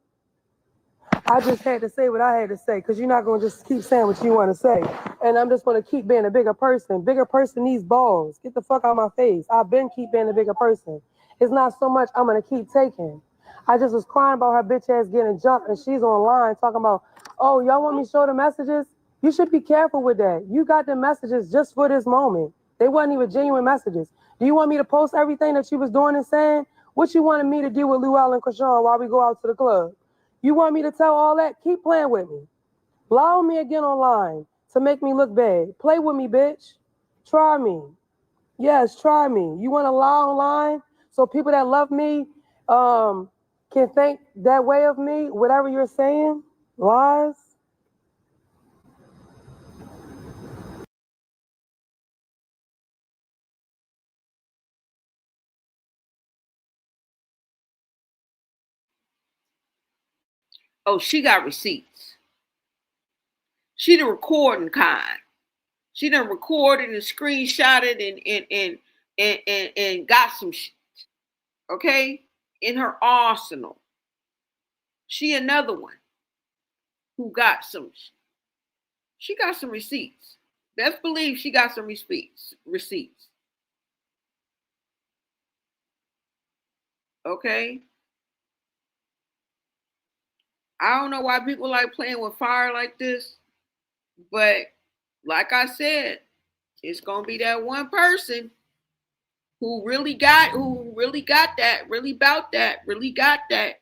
I just had to say what I had to say because you're not going to just keep saying what you want to say. And I'm just going to keep being a bigger person. Bigger person needs balls. Get the fuck out of my face. I've been keep being a bigger person. It's not so much I'm going to keep taking. I just was crying about her bitch ass getting jumped and she's online talking about, oh, y'all want me to show the messages? You should be careful with that. You got the messages just for this moment. They wasn't even genuine messages. Do you want me to post everything that you was doing and saying? What you wanted me to do with Luelle and Chrisean while we go out to the club? You want me to tell all that? Keep playing with me. Lie on me again online to make me look bad. Play with me, bitch. Try me. Yes, try me. You want to lie online so people that love me can think that way of me, whatever you're saying? Lies? Oh, she got receipts. She the recording kind. She done recorded and screenshotted and got some shit. Okay? In her arsenal. She another one who got some. She got some receipts. Best believe she got some receipts. Okay? I don't know why people like playing with fire like this, but like I said, it's gonna be that one person who really got that, really about that, really got that.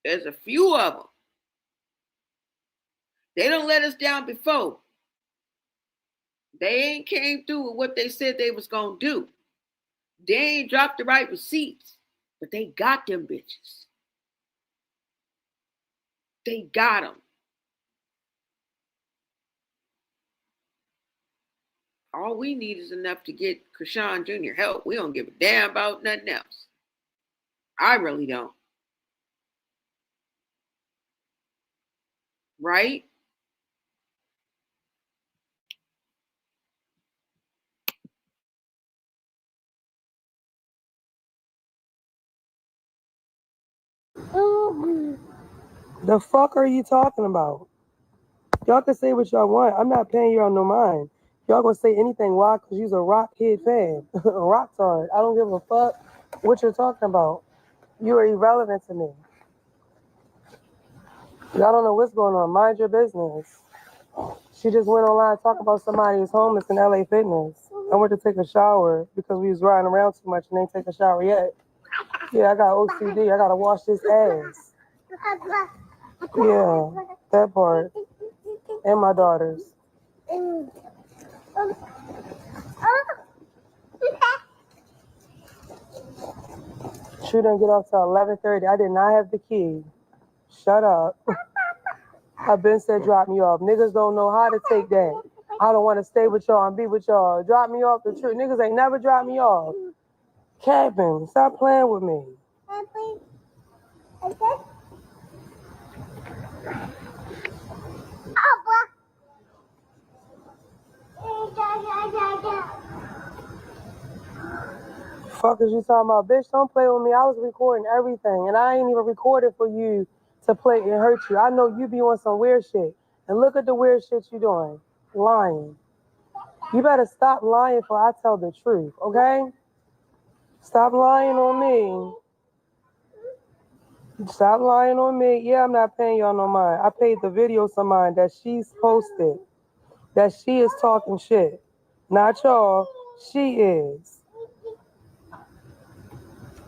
There's a few of them. They don't let us down before. They ain't came through with what they said they was gonna do. They ain't dropped the right receipts, but they got them bitches. They got them. All we need is enough to get Chrisean Jr. help. We don't give a damn about nothing else. I really don't. Right? The fuck are you talking about? Y'all can say what y'all want. I'm not paying you on no mind. Y'all gonna say anything. Why? Because you's a rock kid fan. A rock tard. I don't give a fuck what you're talking about. You are irrelevant to me. Y'all don't know what's going on. Mind your business. She just went online talking about somebody who's homeless in LA Fitness. I went to take a shower because we was riding around too much and ain't take a shower yet. Yeah, I got OCD. I gotta wash this ass. Yeah, that part. And my daughters. She didn't get off till 11:30. I did not have the key. Shut up. I've been said drop me off. Niggas don't know how to take that. I don't want to stay with y'all and be with y'all. Drop me off the truth. Niggas ain't never dropped me off. Captain, stop playing with me. Fuck is you talking about? Bitch, don't play with me. I was recording everything, and I ain't even recorded for you to play and hurt you. I know you be on some weird shit. And look at the weird shit you doing. Lying. You better stop lying before I tell the truth, okay? Stop lying on me. Stop lying on me. Yeah, I'm not paying y'all no mind. I paid the videos of mine that she's posted. That she is talking shit. Not y'all. She is.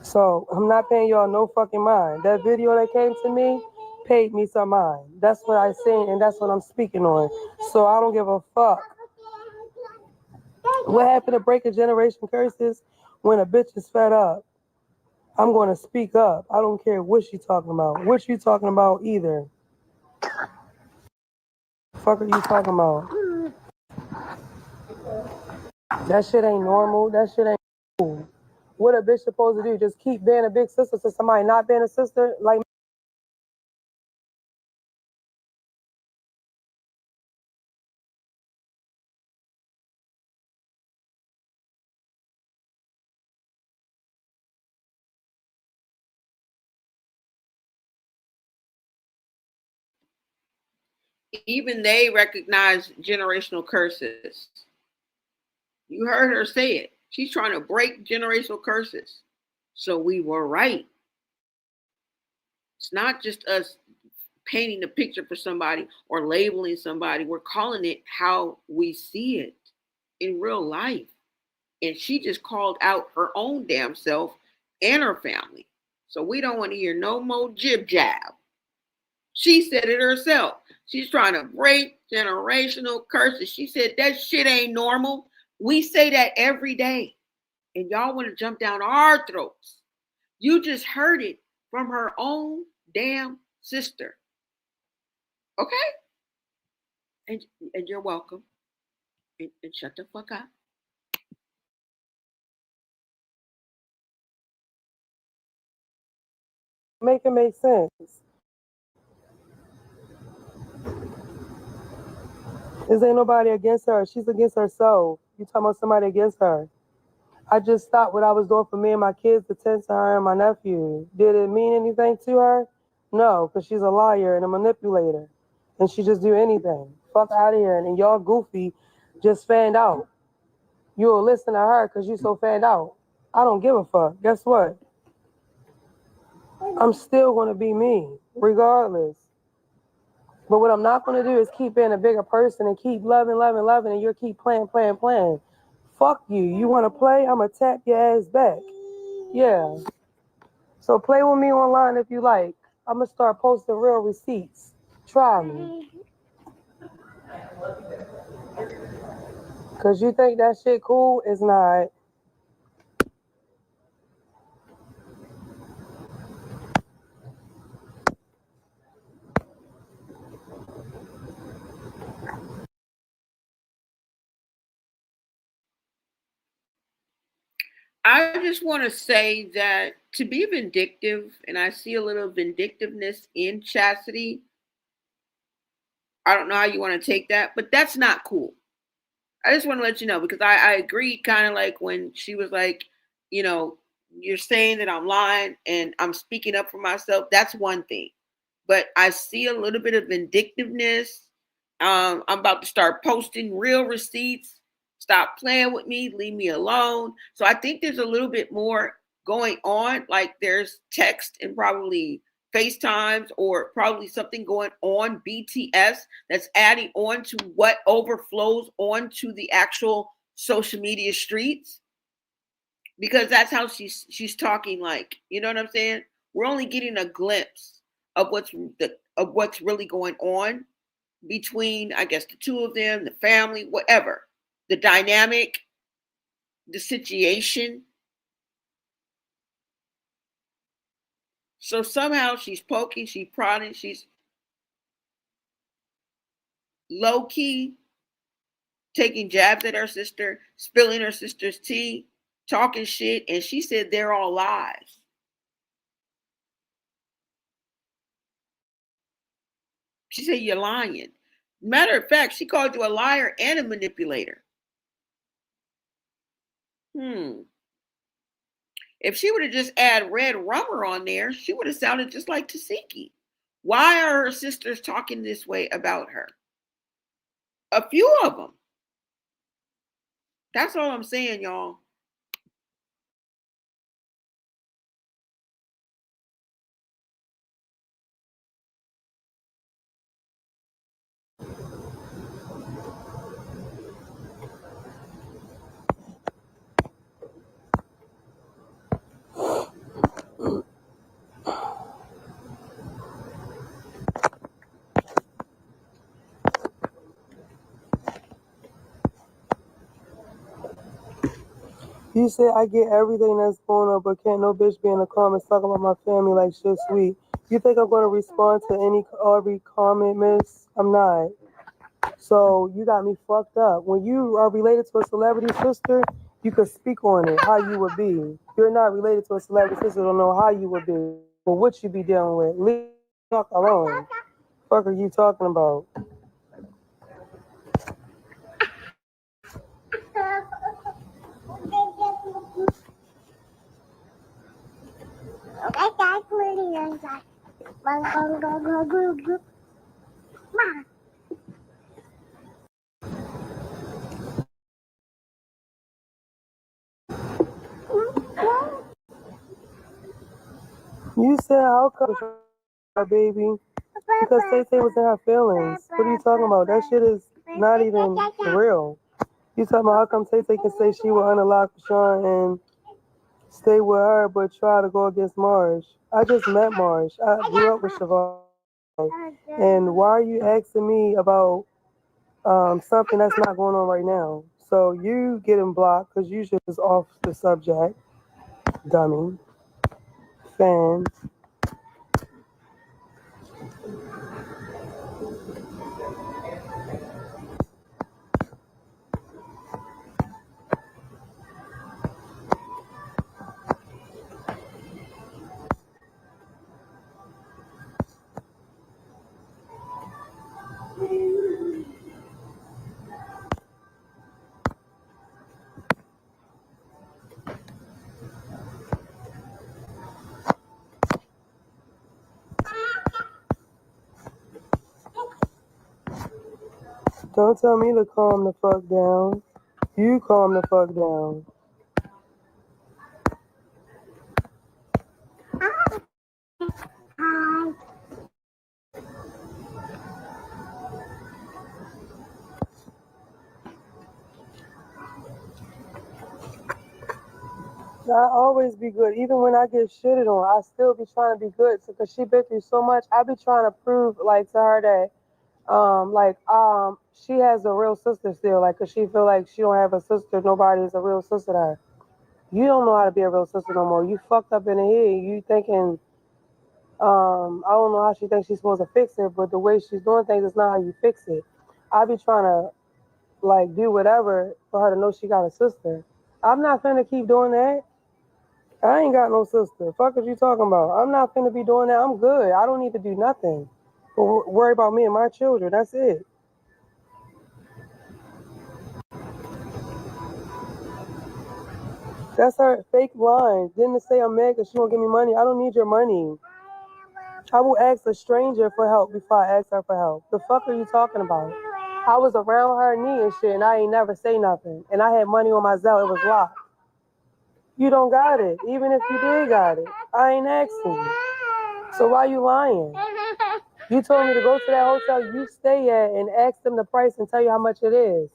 So I'm not paying y'all no fucking mind. That video that came to me paid me some mind. That's what I seen and that's what I'm speaking on. So I don't give a fuck. What happened to breaking generation curses when a bitch is fed up? I'm going to speak up. I don't care what she talking about. What you talking about either. Fuck are you talking about? That shit ain't normal. That shit ain't cool. What a bitch supposed to do? Just keep being a big sister to somebody not being a sister? Like, Even they recognize generational curses. You heard her say it. She's trying to break generational curses. So we were right. It's not just us painting a picture for somebody or labeling somebody. We're calling it how we see it in real life. And she just called out her own damn self and her family. So we don't want to hear no more jib jab. She said it herself. She's trying to break generational curses. She said that shit ain't normal. We say that every day. And y'all want to jump down our throats. You just heard it from her own damn sister. Okay? And you're welcome. And shut the fuck up. make it make sense. This ain't nobody against her. She's against herself. You talking about somebody against her. I just stopped what I was doing for me and my kids to tend to her and my nephew. Did it mean anything to her? No, because she's a liar and a manipulator. And she just do anything. Fuck out of here. And y'all goofy just fanned out. You'll listen to her because you so fanned out. I don't give a fuck. Guess what? I'm still going to be me, regardless. But what I'm not going to do is keep being a bigger person and keep loving, and you'll keep playing. Fuck you. You want to play? I'm going to tap your ass back. Yeah. So play with me online if you like. I'm going to start posting real receipts. Try me. Because you think that shit cool? It's not. I just want to say that to be vindictive, and I see a little vindictiveness in Chasity. I don't know how you want to take that, but that's not cool. I just want to let you know because I agreed kind of like when she was like, you know, you're saying that I'm lying and I'm speaking up for myself. That's one thing. But I see a little bit of vindictiveness. I'm about to start posting real receipts. Stop playing with me. Leave me alone. So I think there's a little bit more going on. Like there's text and probably FaceTimes or probably something going on BTS that's adding on to what overflows onto the actual social media streets. because that's how she's talking. Like, you know what I'm saying? We're only getting a glimpse of what's really going on between, I guess, the two of them, the family, whatever, the dynamic, the situation. So somehow she's poking, she's prodding, she's low key taking jabs at her sister, spilling her sister's tea, talking shit, and she said they're all lies. She said you're lying. Matter of fact, she called you a liar and a manipulator. If she would have just add Red Rummer on there, she would have sounded just like Tasiki. Why are her sisters talking this way about her? A few of them. That's all I'm saying, y'all. You said I get everything that's going on, but can't no bitch be in the comments talking about my family like shit sweet. You think I'm going to respond to every comment, miss? I'm not. So you got me fucked up. When you are related to a celebrity sister, you could speak on it, how you would be. You're not related to a celebrity sister, don't know how you would be or what you be dealing with. Leave the fuck alone. Fuck are you talking about? You said how come, baby? Because Tay was in her feelings. What are you talking about? That shit is not even real. You talking about how come Tay can say she will unallow Sean and stay with her, but try to go against Marge? I just met Marge. I grew up with Siobhan. And why are you asking me about something that's not going on right now? So you getting blocked because you just off the subject, dummy. Fan. Don't tell me to calm the fuck down. You calm the fuck down. I always be good. Even when I get shitted on, I still be trying to be good. Because she been through so much, I be trying to prove, like, to her that, she has a real sister still. Like, because she feel like she don't have a sister. Nobody is a real sister to her. You don't know how to be a real sister no more. You fucked up in the head. You thinking, I don't know how she thinks she's supposed to fix it, but the way she's doing things is not how you fix it. I be trying to, like, do whatever for her to know she got a sister. I'm not finna keep doing that. I ain't got no sister. Fuck is you talking about? I'm not finna be doing that. I'm good. I don't need to do nothing. But worry about me and my children. That's it. That's her fake line. Didn't say I'm mad because she won't give me money. I don't need your money. I will ask a stranger for help before I ask her for help. The fuck are you talking about? I was around her knee and shit, and I ain't never say nothing. And I had money on my Zelle. It was locked. You don't got it. Even if you did got it, I ain't asking you. So why you lying? You told me to go to that hotel you stay at and ask them the price and tell you how much it is.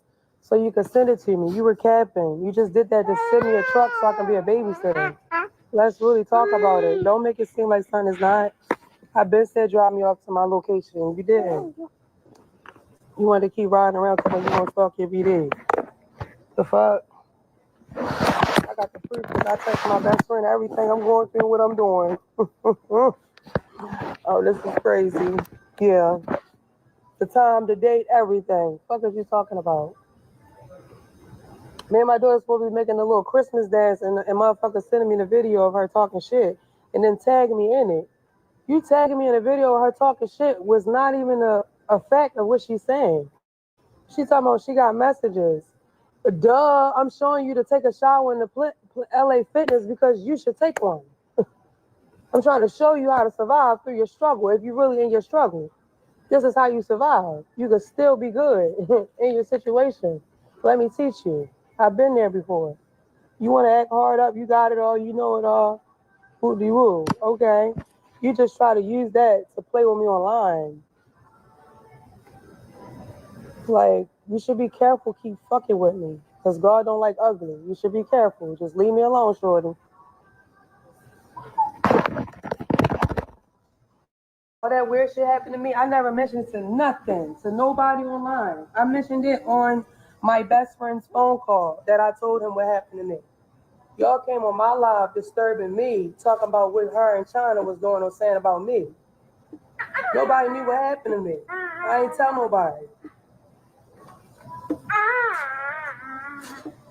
so you could send it to me. You were capping. You just did that to send me a truck so I can be a babysitter. Let's really talk about it. Don't make it seem like something is not. I been said drop me off to my location. You didn't. You wanted to keep riding around because you want to talk every day. The fuck? I got the proof because I text my best friend everything I'm going through, what I'm doing. Oh, this is crazy. Yeah. The time, the date, everything. Fuck is you talking about? Me and my daughter's supposed to be making a little Christmas dance and motherfucker sending me the video of her talking shit and then tagging me in it. You tagging me in a video of her talking shit was not even a fact of what she's saying. She talking about she got messages. Duh, I'm showing you to take a shower in the LA Fitness because you should take one. I'm trying to show you how to survive through your struggle. If you're really in your struggle, this is how you survive. You can still be good in your situation. Let me teach you. I've been there before. You want to act hard up, you got it all, you know it all. Woo-de-woo. Okay. You just try to use that to play with me online. Like, you should be careful, keep fucking with me. Because God don't like ugly. You should be careful. Just leave me alone, shorty. All that weird shit happened to me, I never mentioned it to nothing, to nobody online. I mentioned it on my best friend's phone call that I told him what happened to me. Y'all came on my live disturbing me, talking about what her and China was doing or saying about me. Nobody knew what happened to me. I ain't tell nobody.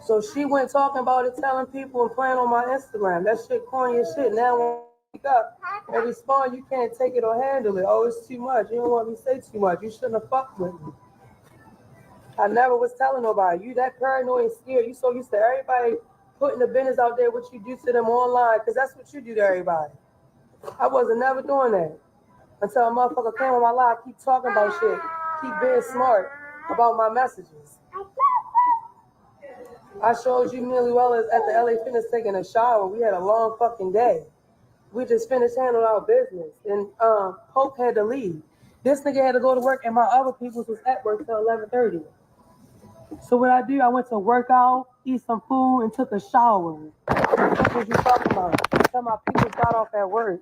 So she went talking about it, telling people and playing on my Instagram. That shit corny as shit. Now when I wake up and respond, you can't take it or handle it. Oh, it's too much. You don't want me to say too much. You shouldn't have fucked with me. I never was telling nobody. You that paranoid and scared. You so used to everybody putting the business out there, what you do to them online, because that's what you do to everybody. I wasn't never doing that. Until a motherfucker came on my live, keep talking about shit, keep being smart about my messages. I showed you Millie Wellers at the LA Fitness taking a shower. We had a long fucking day. We just finished handling our business. And Hope had to leave. This nigga had to go to work and my other peoples was at work till 11:30. So what I do, I went to work out, eat some food, and took a shower. What was you talking about? Until my people got off at work.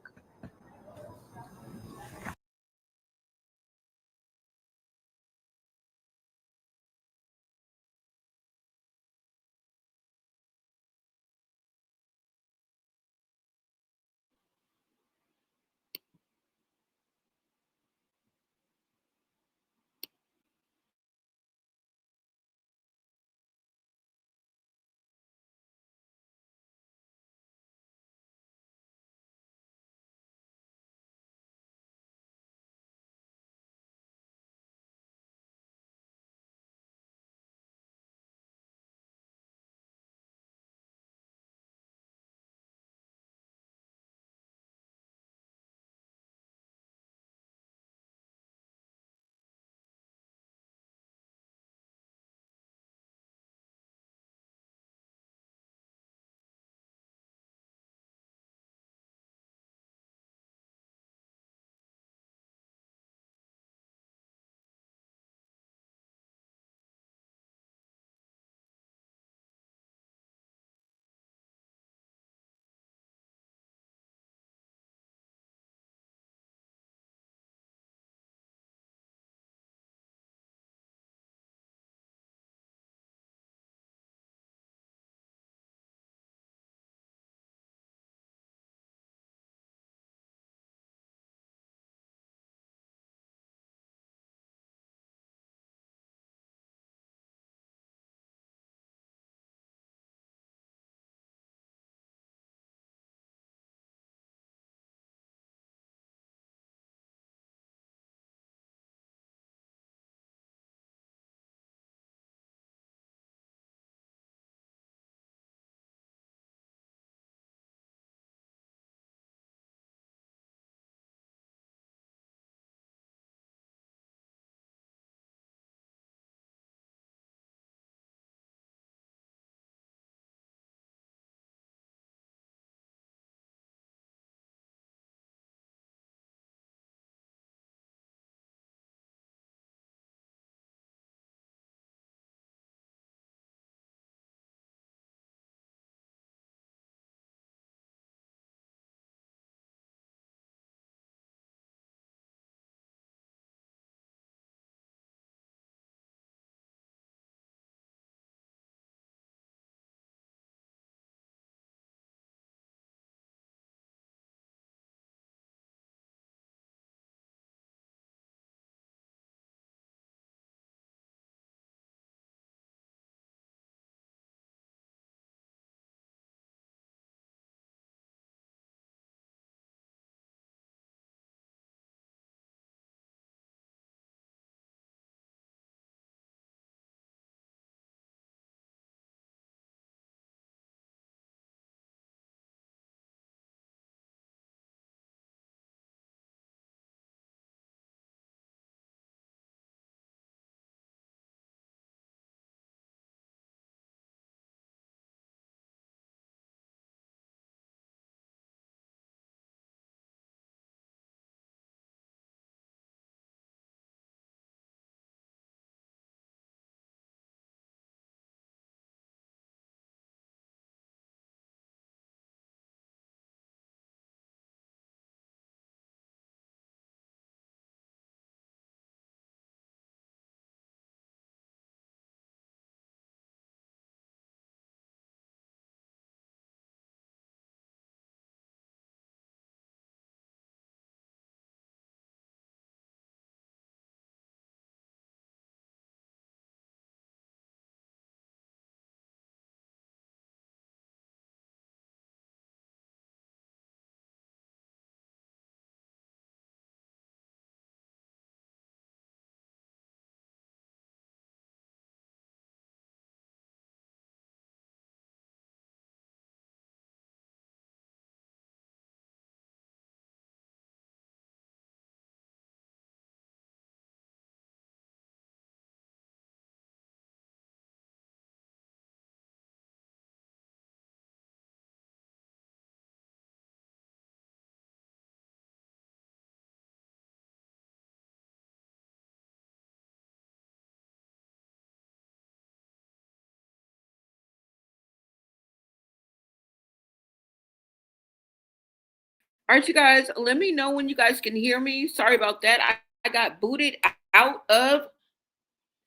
All right, you guys, let me know when you guys can hear me. Sorry about that. I got booted out of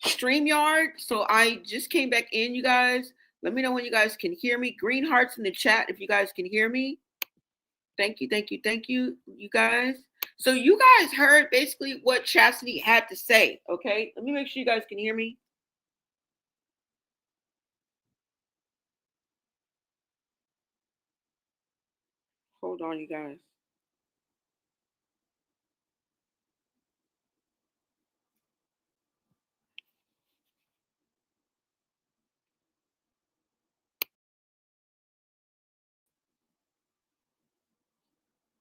StreamYard, so I just came back in, you guys. Let me know when you guys can hear me. Green hearts in the chat if you guys can hear me. Thank you, thank you, thank you, you guys. So you guys heard basically what Chasity had to say, okay? Let me make sure you guys can hear me. Hold on, you guys.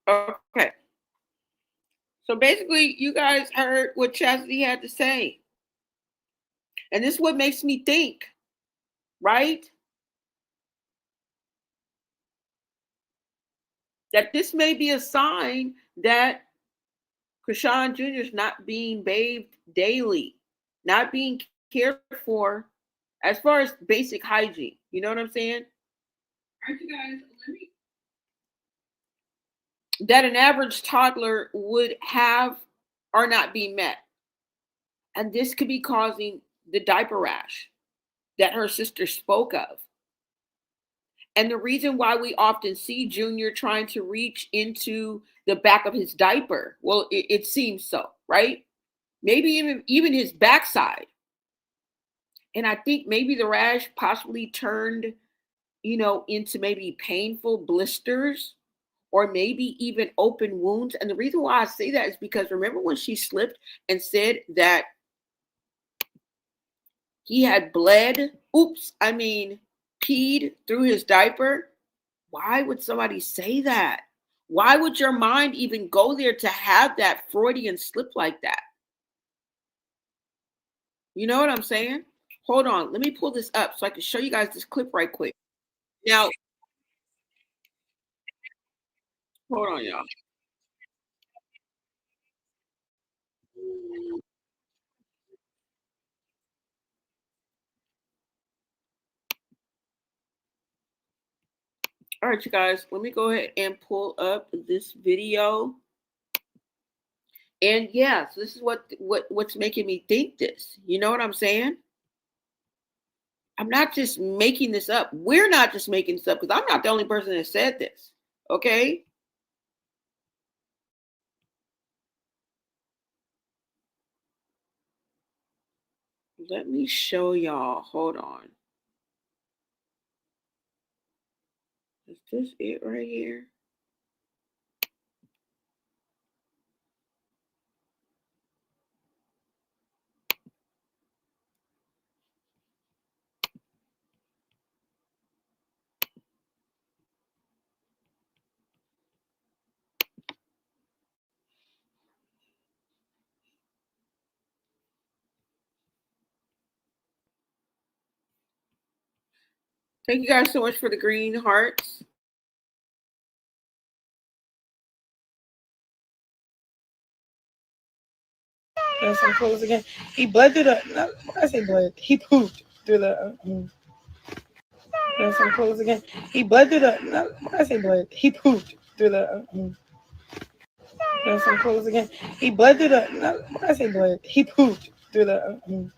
Okay. So basically, you guys heard what Chasity had to say. And this is what makes me think, right? That this may be a sign that Chrisean Jr. is not being bathed daily, not being cared for as far as basic hygiene. You know what I'm saying? All right, you guys, that an average toddler would have are not being met. And this could be causing the diaper rash that her sister spoke of. And the reason why we often see Junior trying to reach into the back of his diaper, well, it seems so, right? Maybe even his backside. And I think maybe the rash possibly turned, into maybe painful blisters or maybe even open wounds. And the reason why I say that is because remember when she slipped and said that he had peed through his diaper? Why would somebody say that? Why would your mind even go there to have that Freudian slip like that? You know what I'm saying? Hold on. Let me pull this up so I can show you guys this clip right quick. Now, hold on, y'all. All right, you guys, let me go ahead and pull up this video. And yes, this is what's making me think this. You know what I'm saying? I'm not just making this up. We're not just making this up because I'm not the only person that said this. Okay? Let me show y'all. Hold on. Is this it right here? Thank you guys so much for the green hearts. That's some clothes again. He bled through the. I say bled. He pooped through the. That's some clothes again. He bled through the. I say bled. He pooped through the. That's some clothes again. He bled through the. I say bled. He pooped through the.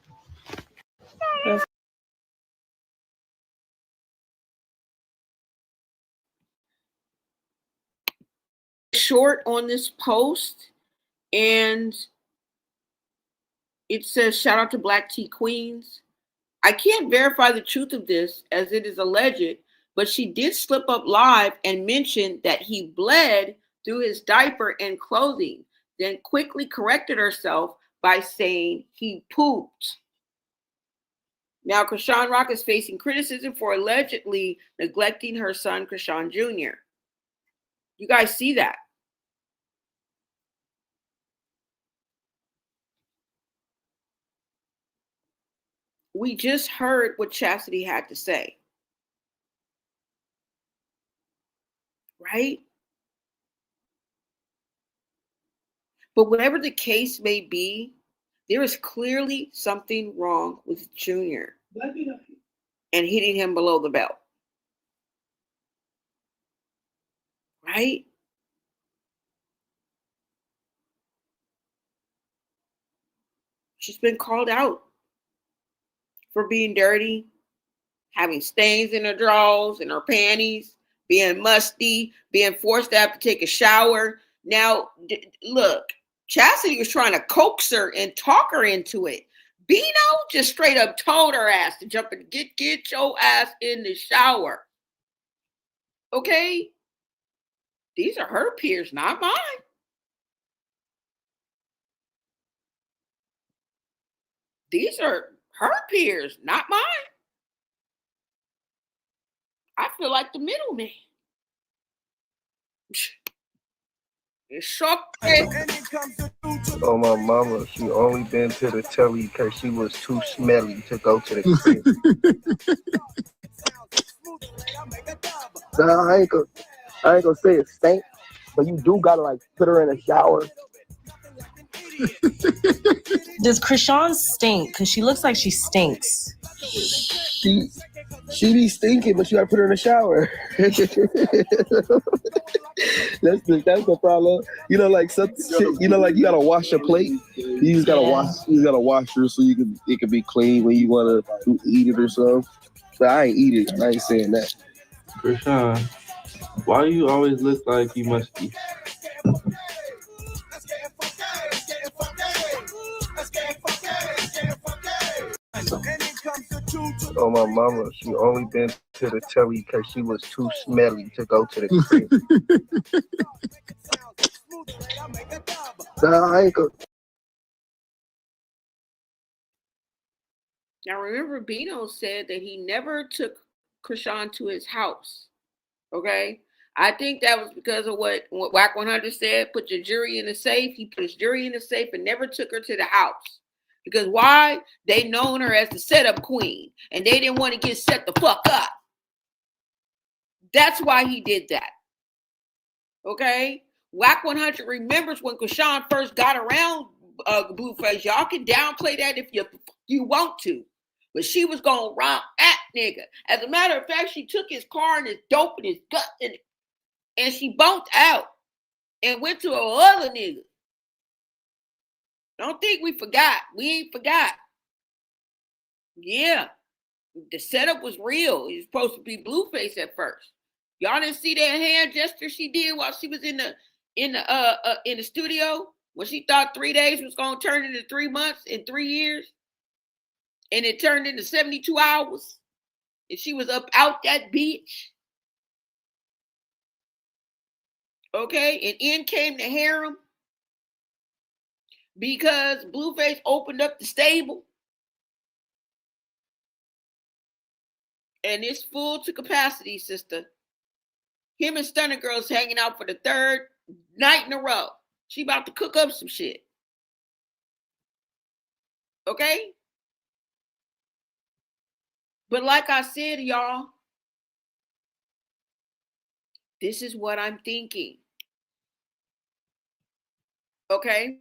Short on this post, and it says shout out to Black Tea Queens. I can't verify the truth of this as it is alleged, but she did slip up live and mention that he bled through his diaper and clothing, then quickly corrected herself by saying he pooped. Now, Chrisean Rock is facing criticism for allegedly neglecting her son, Chrisean Jr. You guys see that? We just heard what Chasity had to say. Right? But whatever the case may be, there is clearly something wrong with Junior and hitting him below the belt. Right? She's been called out for being dirty, having stains in her drawers and her panties, being musty, being forced to have to take a shower. Now, look, Chasity was trying to coax her and talk her into it. Bino just straight up told her ass to jump and get your ass in the shower. Okay? These are her peers, not mine. These are her peers, not mine. I feel like the middleman. It's shocked. Oh, my mama, she only been to the telly because she was too smelly to go to the crib. Nah, I ain't gonna say it stank, but you do gotta like put her in a shower. Does Chrisean'S stink? Because she looks like she stinks. She be stinking, but you gotta put her in the shower. That's the problem. You know, like some shit, you know, like you gotta wash your plate. You just gotta wash her so it can be clean when you wanna eat it or something. But I ain't eat it. I ain't saying that. Chrisean, why you always look like you must be? Oh, my mama, she only been to the telly because she was too smelly to go to the crib. Nah, I ain't gonna. Now remember, Bino said that he never took Chrisean to his house. Okay? I think that was because of what Whack 100 said, put your jury in the safe. He put his jury in the safe and never took her to the house. Because why? They known her as the setup queen. And they didn't want to get set the fuck up. That's why he did that. Okay? Whack 100 remembers when Chrisean first got around Blueface. Y'all can downplay that if you want to. But she was going to rob that nigga. As a matter of fact, she took his car and his dope and his gut and she bumped out and went to a other nigga. Don't think we forgot. We ain't forgot. Yeah. The setup was real. He was supposed to be Blueface at first. Y'all didn't see that hand gesture she did while she was in the studio when she thought 3 days was gonna turn into 3 months and 3 years, and it turned into 72 hours, and she was up out that bitch. Okay, and in came the harem because Blueface opened up the stable, and it's full to capacity, sister. Him and Stunner Girl's hanging out for the 3rd night in a row. She about to cook up some shit. Okay? But like I said, y'all, this is what I'm thinking. Okay?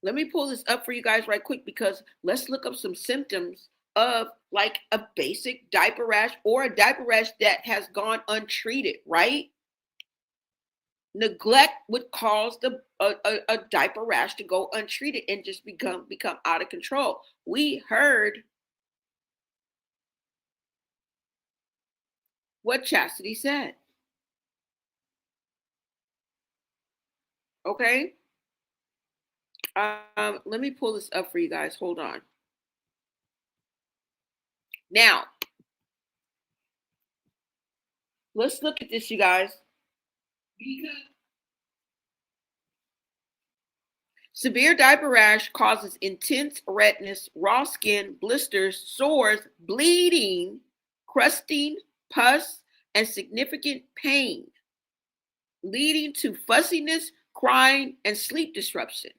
Let me pull this up for you guys right quick because let's look up some symptoms of like a basic diaper rash or a diaper rash that has gone untreated, right? Neglect would cause a diaper rash to go untreated and just become out of control. We heard what Chasity said. Okay? Let me pull this up for you guys. Hold on. Now, let's look at this, you guys. Severe diaper rash causes intense redness, raw skin, blisters, sores, bleeding, crusting, pus, and significant pain, leading to fussiness, crying, and sleep disruption.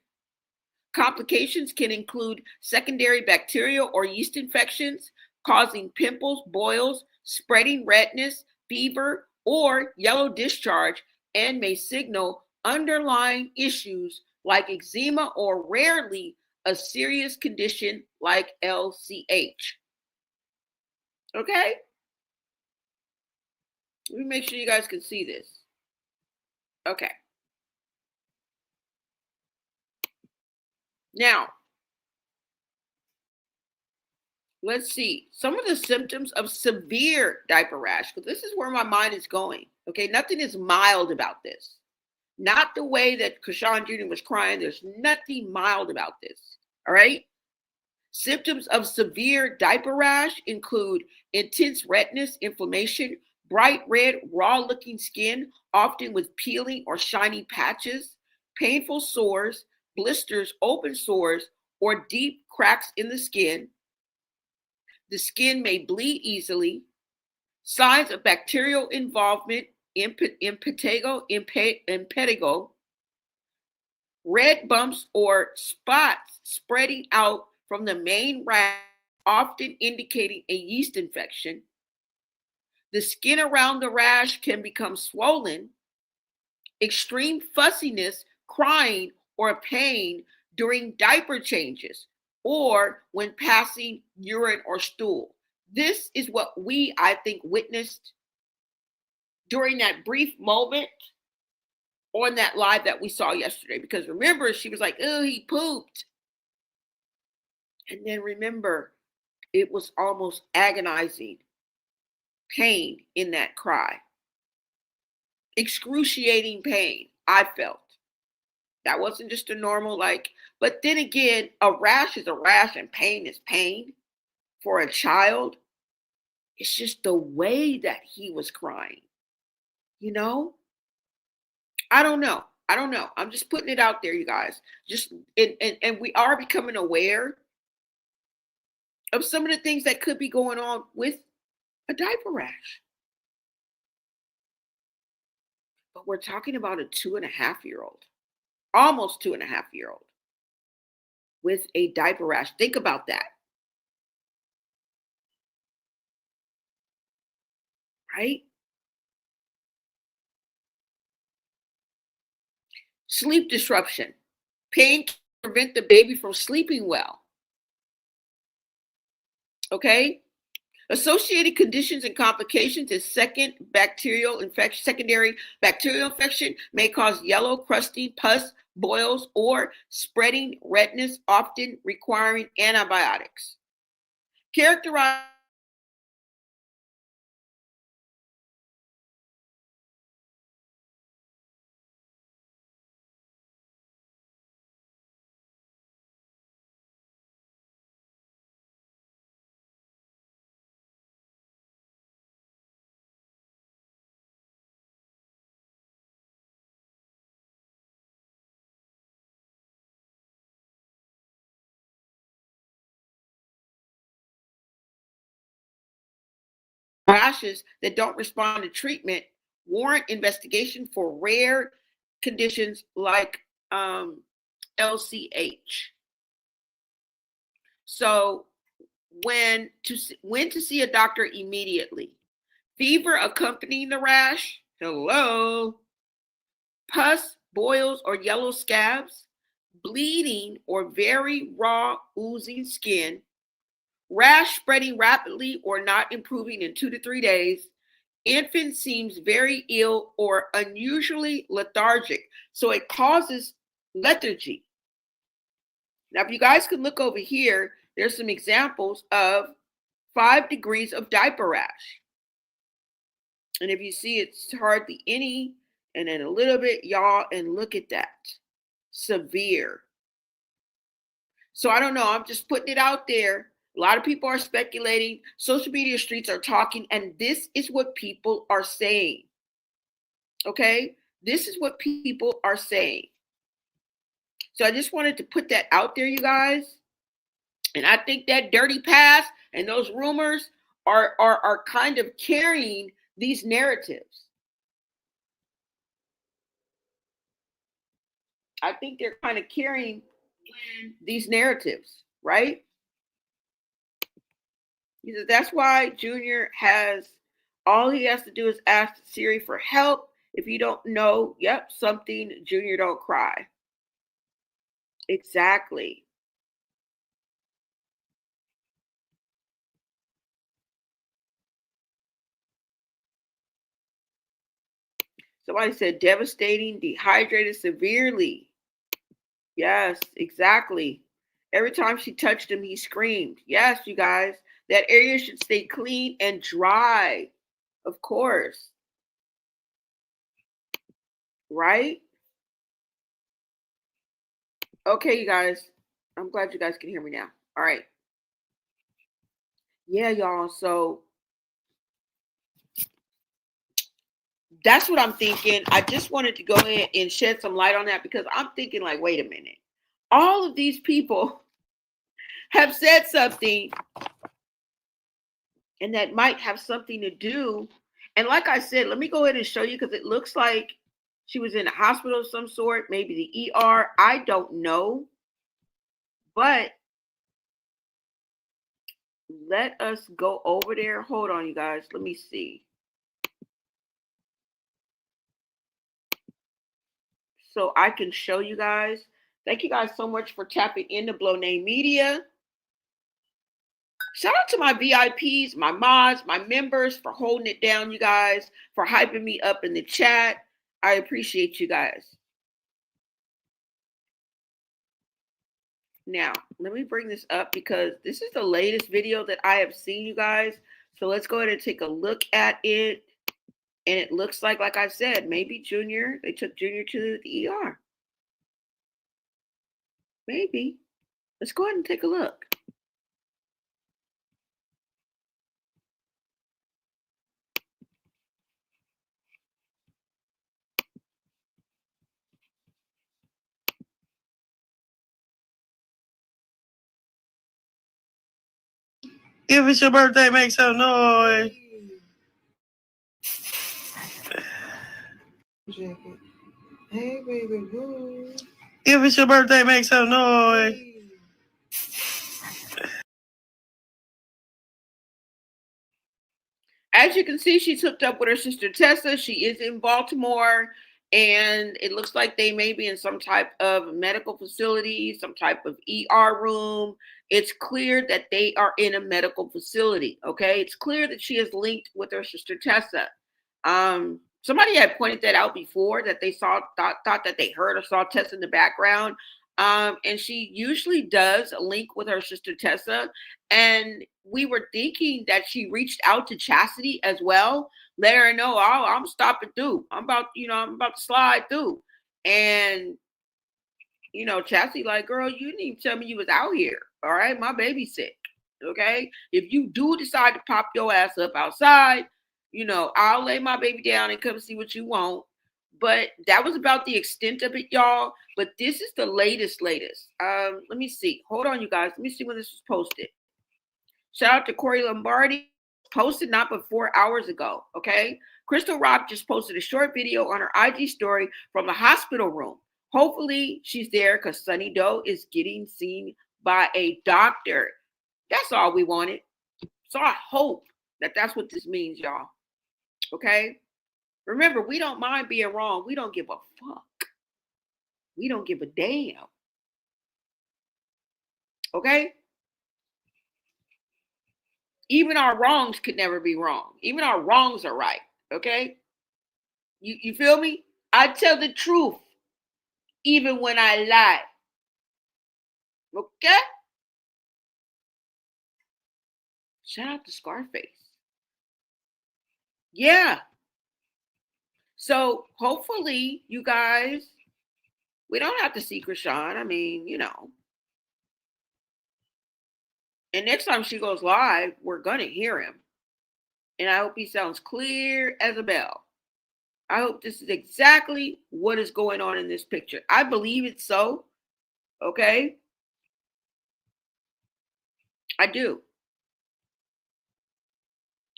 Complications can include secondary bacterial or yeast infections, causing pimples, boils, spreading redness, fever, or yellow discharge, and may signal underlying issues like eczema or rarely a serious condition like LCH. Okay? Let me make sure you guys can see this. Okay. Now, let's see. Some of the symptoms of severe diaper rash, because this is where my mind is going. Okay, nothing is mild about this. Not the way that Chrisean Jr. was crying. There's nothing mild about this. All right. Symptoms of severe diaper rash include intense redness, inflammation, bright red, raw-looking skin, often with peeling or shiny patches, painful sores, blisters, open sores, or deep cracks in the skin. The skin may bleed easily. Signs of bacterial involvement, impetigo, red bumps or spots spreading out from the main rash, often indicating a yeast infection. The skin around the rash can become swollen. Extreme fussiness, crying, or pain during diaper changes or when passing urine or stool. This is what we, I think, witnessed during that brief moment on that live that we saw yesterday. Because remember, she was like, oh, he pooped. And then remember, it was almost agonizing pain in that cry. Excruciating pain, I felt. That wasn't just a normal, but then again, a rash is a rash and pain is pain for a child. It's just the way that he was crying. You know? I don't know. I'm just putting it out there, you guys. And we are becoming aware of some of the things that could be going on with a diaper rash. But we're talking about a 2.5-year-old, almost 2.5-year-old with a diaper rash. Think about that. Right? Sleep disruption. Pain can prevent the baby from sleeping well. Okay? Associated conditions and complications is secondary bacterial infection may cause yellow, crusty pus, boils, or spreading redness, often requiring antibiotics. Characterized rashes that don't respond to treatment warrant investigation for rare conditions like LCH. So when to see a doctor immediately. Fever accompanying the rash. Hello. Pus, boils, or yellow scabs. Bleeding or very raw oozing skin. Rash spreading rapidly or not improving in 2 to 3 days. Infant seems very ill or unusually lethargic. So it causes lethargy. Now, if you guys could look over here, there's some examples of 5 degrees of diaper rash. And if you see, it's hardly any, and then a little bit, y'all, and look at that. Severe. So I don't know. I'm just putting it out there. A lot of people are speculating. Social media streets are talking, and this is what people are saying. Okay? This is what people are saying. So I just wanted to put that out there, you guys. And I think that dirty past and those rumors are kind of carrying these narratives. I think they're kind of carrying these narratives, right? That's why Junior all he has to do is ask Siri for help. If you don't know, something, Junior don't cry. Exactly. Somebody said devastating, dehydrated severely. Yes, exactly. Every time she touched him, he screamed. Yes, you guys. That area should stay clean and dry, of course. Right? Okay, you guys. I'm glad you guys can hear me now. All right. Yeah, y'all. So that's what I'm thinking. I just wanted to go ahead and shed some light on that because I'm thinking, like, wait a minute. All of these people have said something, and that might have something to do. And like I said, let me go ahead and show you because it looks like she was in a hospital of some sort, maybe the ER. I don't know. But let us go over there. Hold on, you guys. Let me see. So I can show you guys. Thank you guys so much for tapping into Blow Name Media. Shout out to my VIPs, my mods, my members for holding it down, you guys, for hyping me up in the chat. I appreciate you guys. Now, let me bring this up because this is the latest video that I have seen, you guys. So let's go ahead and take a look at it. And it looks like I said, maybe Junior, they took Junior to the ER. Maybe. Let's go ahead and take a look. If it's your birthday, make some noise. Hey, baby boo. If it's your birthday, make some noise. As you can see, she's hooked up with her sister Tessa. She is in Baltimore, and it looks like they may be in some type of medical facility, some type of ER room. It's clear that they are in a medical facility, okay? It's clear that she is linked with her sister Tessa. Somebody had pointed that out before, that they thought that they heard or saw Tessa in the background. And she usually does link with her sister Tessa. And we were thinking that she reached out to Chasity as well, let her know, oh, I'm stopping through. I'm about to slide through. And, Chasity like, girl, you didn't even tell me you was out here. All right, my baby's sick. Okay. If you do decide to pop your ass up outside, I'll lay my baby down and come see what you want. But that was about the extent of it, y'all. But this is the latest. Let me see. Hold on, you guys. Let me see when this was posted. Shout out to Corey Lombardi. Posted not but 4 hours ago, okay? Crystal Rock just posted a short video on her IG story from the hospital room. Hopefully she's there because Sunny Doe is getting seen by a doctor. That's all we wanted. So I hope that that's what this means, y'all. Okay? Remember, we don't mind being wrong. We don't give a fuck. We don't give a damn. Okay? Even our wrongs could never be wrong. Even our wrongs are right. Okay? You feel me? I tell the truth even when I lie. Okay? Shout out to Scarface. Yeah. So hopefully you guys, we don't have to see Chrisean. I mean, And next time she goes live, we're going to hear him. And I hope he sounds clear as a bell. I hope this is exactly what is going on in this picture. I believe it's so. Okay? I do.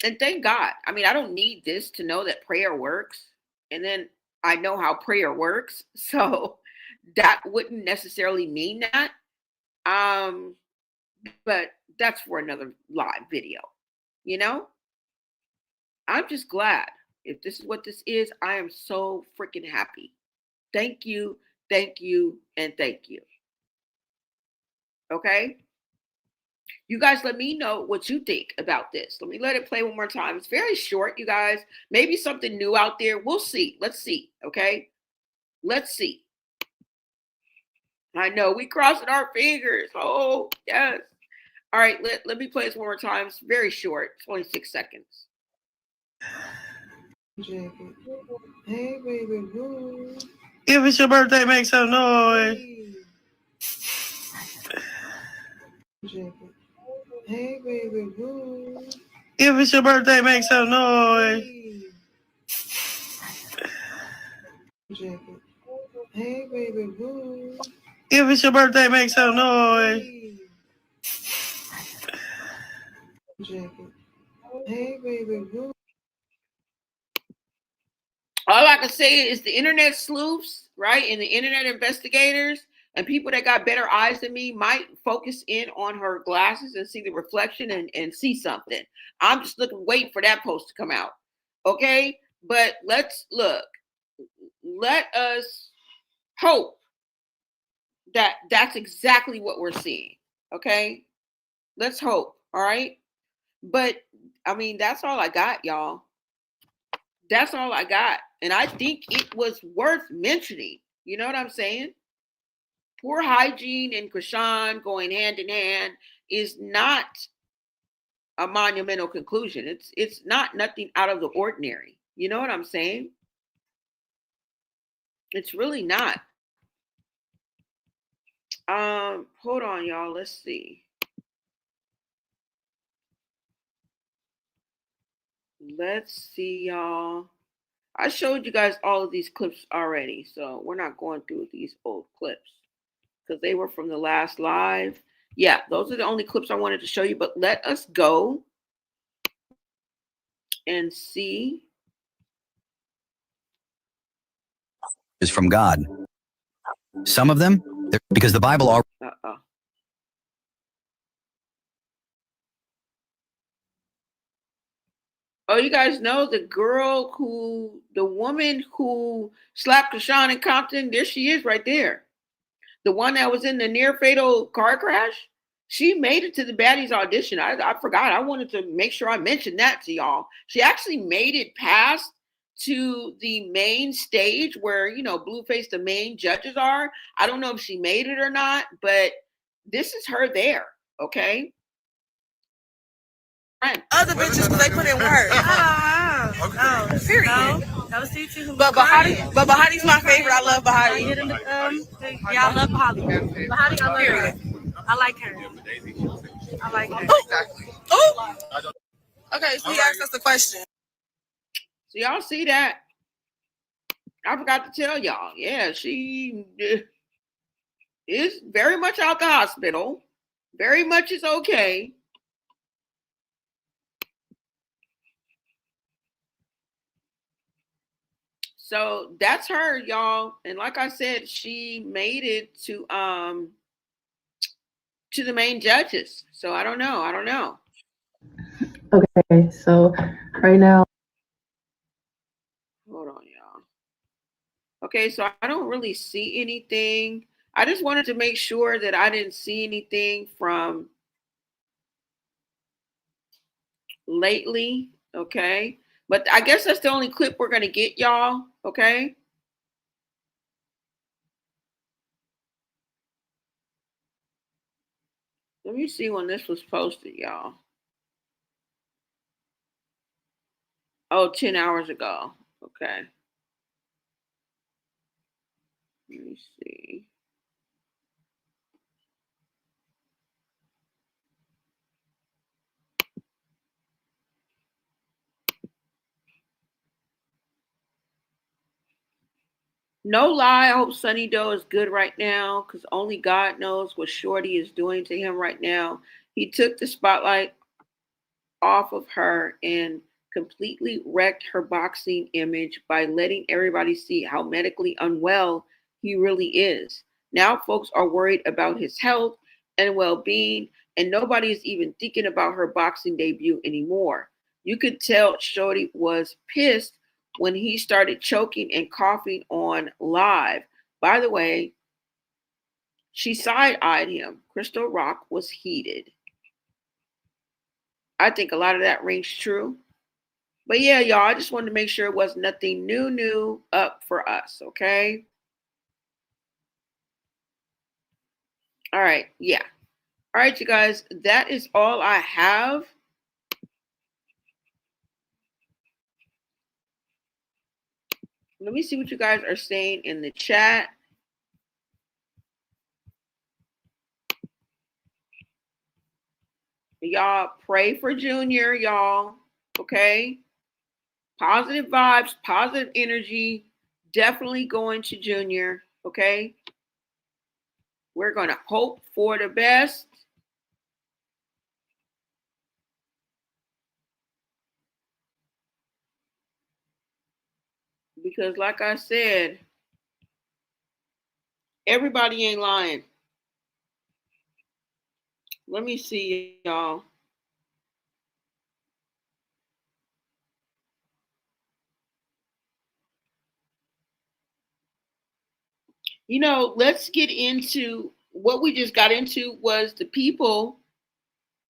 And thank God. I mean, I don't need this to know that prayer works. And then I know how prayer works. So that wouldn't necessarily mean that. But that's for another live video. I'm just glad. If this is what this is, I am so freaking happy. Thank you, and thank you. Okay? You guys let me know what you think about this. Let me let it play one more time. It's very short, you guys. Maybe something new out there. We'll see. Let's see. Okay? Let's see. I know we crossing our fingers. Oh, yes. All right, let me play this one more time. It's very short. It's only 6 seconds. Hey, baby boo. If it's your birthday, make some noise. Hey, baby boo. If it's your birthday, make some noise. Hey, baby boo. If it's your birthday, make some noise. Hey, baby boo. All I can say is the internet sleuths, right, and the internet investigators and people that got better eyes than me might focus in on her glasses and see the reflection and see something. I'm just waiting for that post to come out. Okay? But let's look. Let us hope that that's exactly what we're seeing. Okay? Let's hope. All right? But I mean, that's all I got, y'all. That's all I got. And I think it was worth mentioning. You know what I'm saying? Poor hygiene and Chrisean going hand in hand is not a monumental conclusion. It's not nothing out of the ordinary. You know what I'm saying? It's really not. Hold on, y'all. Let's see. Let's see, y'all. I showed you guys all of these clips already, so we're not going through these old clips because they were from the last live. Yeah, those are the only clips I wanted to show you, but let us go and see. Is from God. Some of them, because the Bible already. Oh, you guys know the woman who slapped Chrisean in Compton? There she is right there. The one that was in the near fatal car crash. She made it to the Baddies audition. I forgot. I wanted to make sure I mentioned that to y'all. She actually made it past to the main stage where, you know, Blueface, the main judges are. I don't know if she made it or not, but this is her there. Okay. Other bitches because they put in work. Period. But Bahati's my favorite. I love Bahati. Yeah, I love Bahati. Bahati, I love her. I like her. I like her. Oh. Okay, so he asked us a question. So y'all see that? I forgot to tell y'all. Yeah, she is very much out the hospital. Very much is okay. So that's her, y'all. And like I said, she made it to the main judges. So I don't know. Okay, so right now. Hold on, y'all. Okay, so I don't really see anything. I just wanted to make sure that I didn't see anything from lately. Okay. But I guess that's the only clip we're gonna get, y'all. Okay. Let me see when this was posted, y'all. Oh, 10 hours ago. Okay. Let me see. No lie, I hope Sunny Doe is good right now because only God knows what Shorty is doing to him right now. He took the spotlight off of her and completely wrecked her boxing image by letting everybody see how medically unwell he really is. Now folks are worried about his health and well-being, and nobody is even thinking about her boxing debut anymore. You could tell Shorty was pissed when he started choking and coughing on live. By the way, she side-eyed him. Crystal Rock was heated. I think a lot of that rings true. But yeah, y'all, I just wanted to make sure it was nothing new up for us, okay? All right, yeah. All right, you guys, that is all I have. Let me see what you guys are saying in the chat. Y'all pray for Junior, y'all. Okay? Positive vibes, positive energy. Definitely going to Junior. Okay? We're going to hope for the best. Because like I said, everybody ain't lying. Let me see, y'all. You know, let's get into what we just got into was the people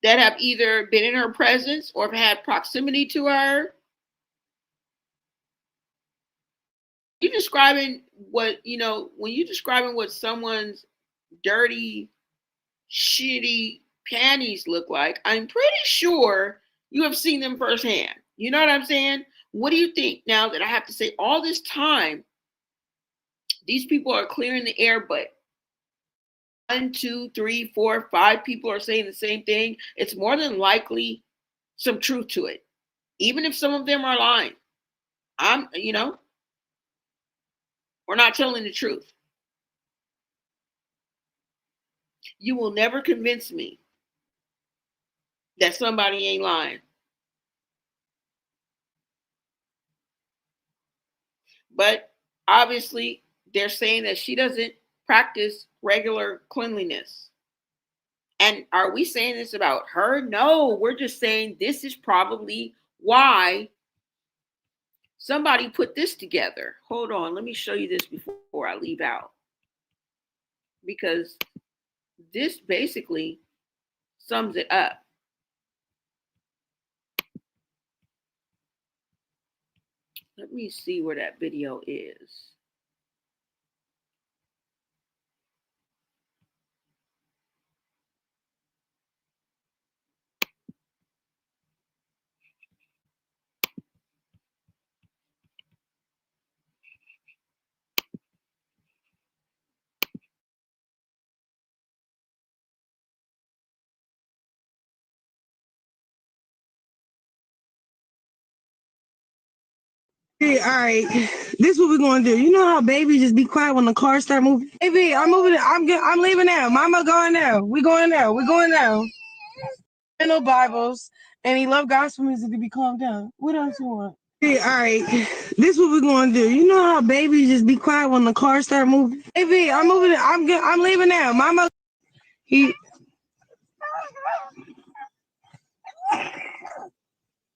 that have either been in her presence or have had proximity to her. You describing what, you know, when you're describing what someone's dirty, shitty panties look like, I'm pretty sure you have seen them firsthand. You know what I'm saying? What do you think now that I have to say all this time? These people are clearing the air, but 1, 2, 3, 4, 5 people are saying the same thing. It's more than likely some truth to it, even if some of them are lying. We're not telling the truth. You will never convince me that somebody ain't lying. But obviously, they're saying that she doesn't practice regular cleanliness. And are we saying this about her? No, we're just saying this is probably why somebody put this together. Hold on, let me show you this before I leave out. Because this basically sums it up. Let me see where that video is. Hey, all right. This is what we're gonna do. You know how baby just be quiet when the cars start moving? Hey, B, I'm moving. I'm leaving now. Mama going now. We going now. We going now. And no Bibles, and he love gospel music to be calmed down. What else you want? Hey, all right. This is what we're gonna do. You know how baby just be quiet when the cars start moving? Hey, B, I'm moving. I'm leaving now. Mama. You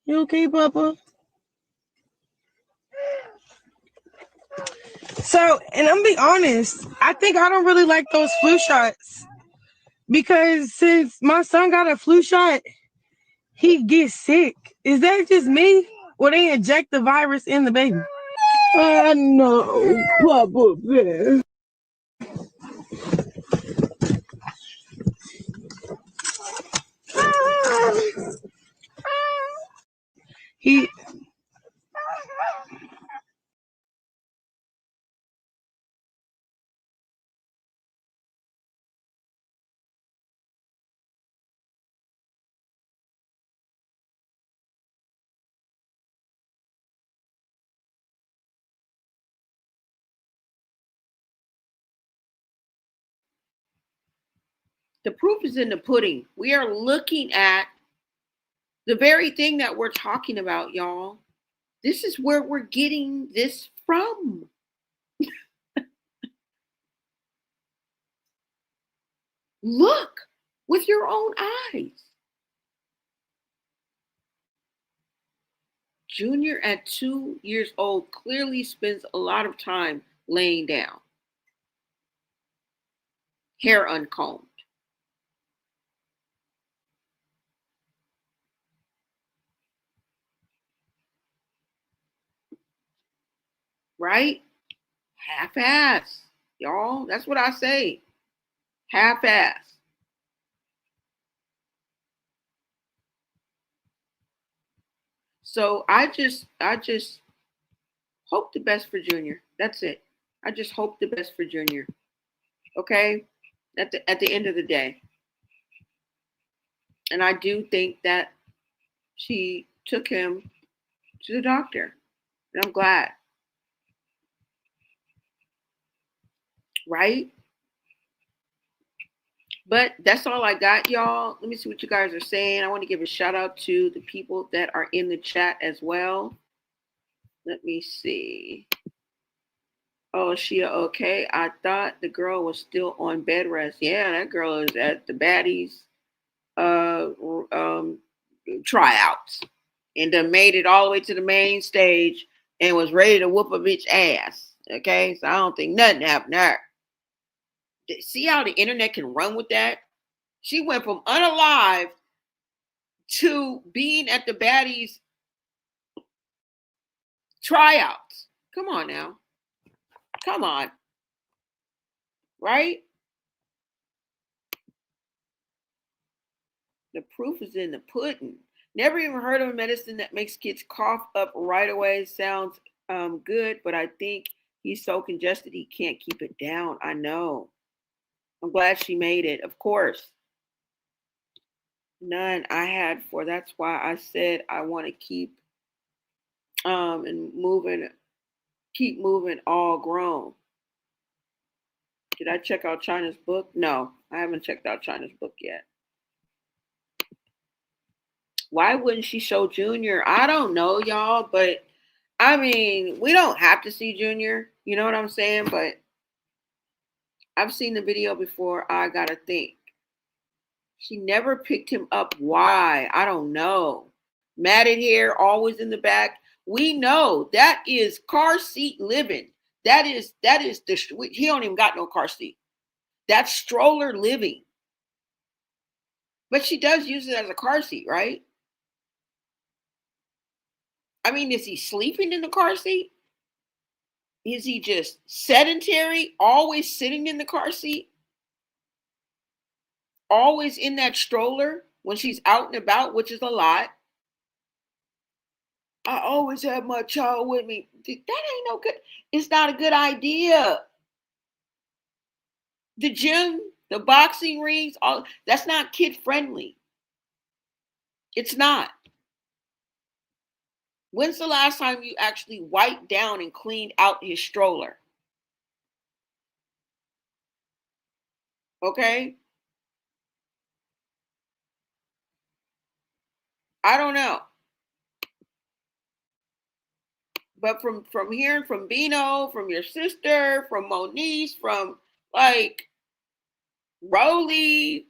okay, Papa? So, and I'm be honest, I think I don't really like those flu shots because since my son got a flu shot, he gets sick. Is that just me? Or they inject the virus in the baby? I know, Papa Bear. He The proof is in the pudding. We are looking at the very thing that we're talking about, y'all. This is where we're getting this from. Look with your own eyes. Junior at 2 years old clearly spends a lot of time laying down, hair uncombed. Right? Half-ass, y'all. That's what I say. Half-ass. So I just hope the best for Junior. That's it. I just hope the best for Junior. Okay? At the end of the day. And I do think that she took him to the doctor. And I'm glad. Right? But that's all I got, y'all. Let me see what you guys are saying. I want to give a shout out to the people that are in the chat as well. Let me see. Oh, Shia, okay. I thought the girl was still on bed rest. Yeah, that girl is at the baddies tryouts and done made it all the way to the main stage and was ready to whoop a bitch ass. Okay, so I don't think nothing happened to her. See how the internet can run with that? She went from unalive to being at the baddies tryouts. Come on now. Come on. Right? The proof is in the pudding. Never even heard of a medicine that makes kids cough up right away. Sounds good, but I think he's so congested he can't keep it down. I know. I'm glad she made it. Of course. None I had for. That's why I said I want to keep and keep moving all grown. Did I check out China's book? No, I haven't checked out China's book yet. Why wouldn't she show Junior? I don't know, y'all, but I mean, we don't have to see Junior. You know what I'm saying? But I've seen the video before. I gotta think. She never picked him up. Why? I don't know. Matted hair, always in the back. We know that is car seat living. That is he don't even got no car seat. That's stroller living. But she does use it as a car seat, right? I mean, is he sleeping in the car seat? Is he just sedentary, always sitting in the car seat? Always in that stroller when she's out and about, which is a lot. I always have my child with me. That ain't no good. It's not a good idea. The gym, the boxing rings, all that's not kid friendly. It's not. When's the last time you actually wiped down and cleaned out his stroller? Okay? I don't know. But from hearing from Bino, from your sister, from Moniece, from like Rollie,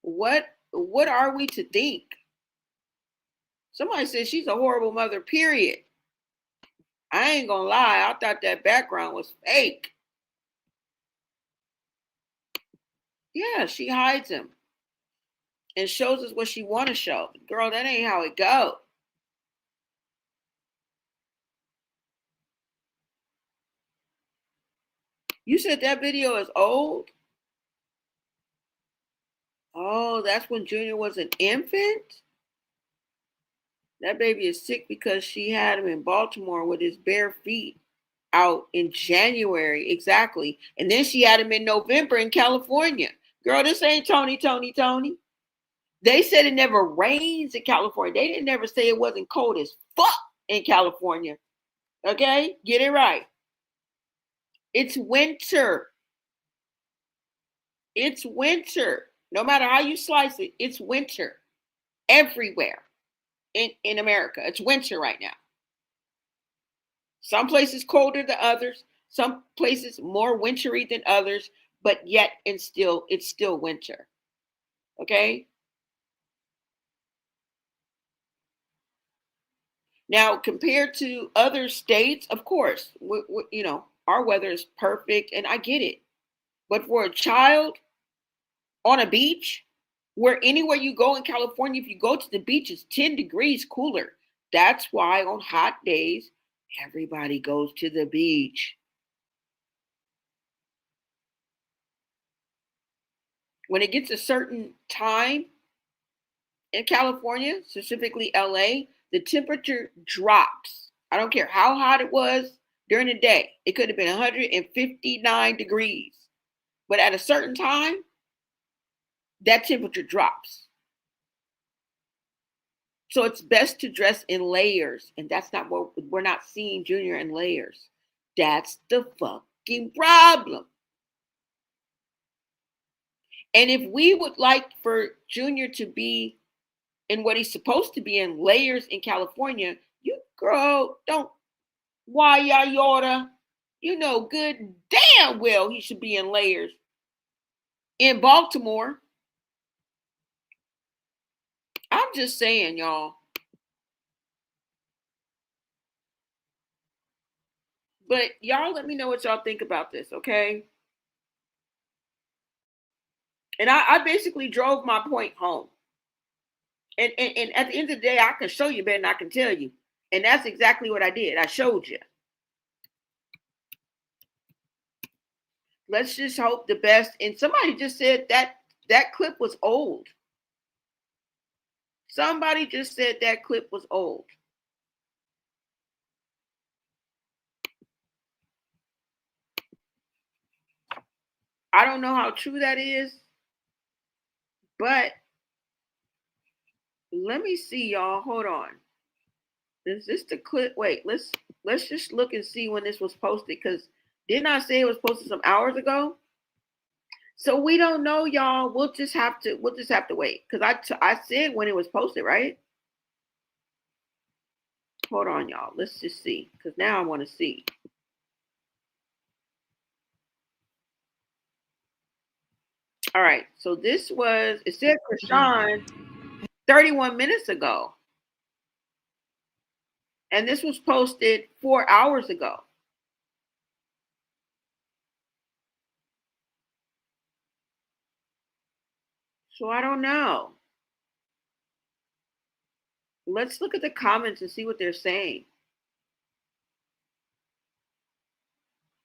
what are we to think? Somebody said she's a horrible mother, period. I ain't gonna lie, I thought that background was fake. Yeah, she hides him and shows us what she want to show. Girl, that ain't how it go. You said that video is old? Oh, that's when Junior was an infant? That baby is sick because she had him in Baltimore with his bare feet out in January. Exactly. And then she had him in November in California. Girl, this ain't Tony. They said it never rains in California. They didn't never say it wasn't cold as fuck in California. Okay? Get it right. It's winter. It's winter. No matter how you slice it, it's winter everywhere in America. It's winter right now. Some places colder than others, some places more wintry than others, but yet it's still winter. Okay? Now, compared to other states, of course, you know, our weather is perfect and I get it. But for a child on a beach, where anywhere you go in California, if you go to the beach, it's 10 degrees cooler. That's why on hot days, everybody goes to the beach. When it gets a certain time, in California, specifically LA, the temperature drops. I don't care how hot it was during the day. It could have been 159 degrees. But at a certain time, that temperature drops. So it's best to dress in layers. And that's not what we're not seeing Junior in layers. That's the fucking problem. And if we would like for Junior to be in what he's supposed to be in, layers in California, you girl, don't why yada. You know good damn well he should be in layers in Baltimore. I'm just saying, y'all. But y'all let me know what y'all think about this, okay? And I basically drove my point home. And at the end of the day, I can show you better than I can tell you. And that's exactly what I did. I showed you. Let's just hope the best. And somebody just said that clip was old. Somebody just said that clip was old. I don't know how true that is, but let me see, y'all. Hold on. Is this the clip? Wait, let's just look and see when this was posted, because didn't I say it was posted some hours ago? So we don't know, y'all. We'll just have to wait, because I said when it was posted, right? Hold on, y'all. Let's just see, because now I want to see. All right, so this was, it said Chrisean'S 31 minutes ago. And this was posted 4 hours ago. So I don't know. Let's look at the comments and see what they're saying.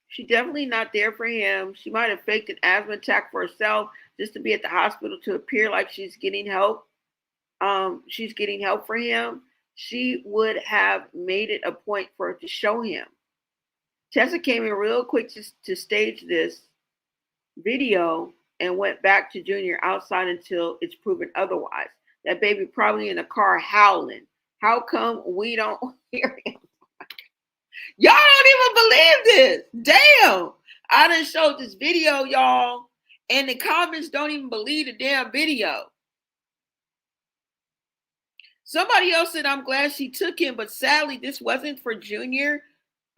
She's definitely not there for him. She might have faked an asthma attack for herself just to be at the hospital to appear like she's getting help. She's getting help for him. She would have made it a point for her to show him. Tessa came in real quick to stage this video and went back to Junior outside until it's proven otherwise. That baby probably in a car howling. How come we don't hear him? Y'all don't even believe this. Damn. I done showed this video, y'all, and the comments don't even believe the damn video. Somebody else said, I'm glad she took him, but sadly, this wasn't for Junior.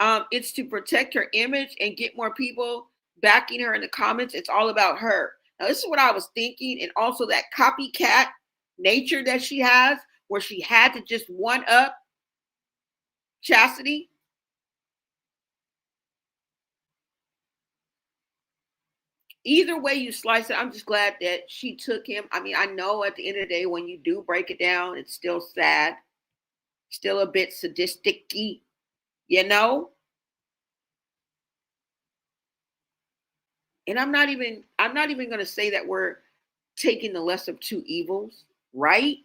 It's to protect her image and get more people backing her in the comments. It's all about her. Now, this is what I was thinking, and also that copycat nature that she has, where she had to just one up Chasity. Either way you slice it, I'm just glad that she took him. I mean, I know at the end of the day, when you do break it down, it's still sad, still a bit sadistic-y, you know? And I'm not even going to say that we're taking the less of two evils, right?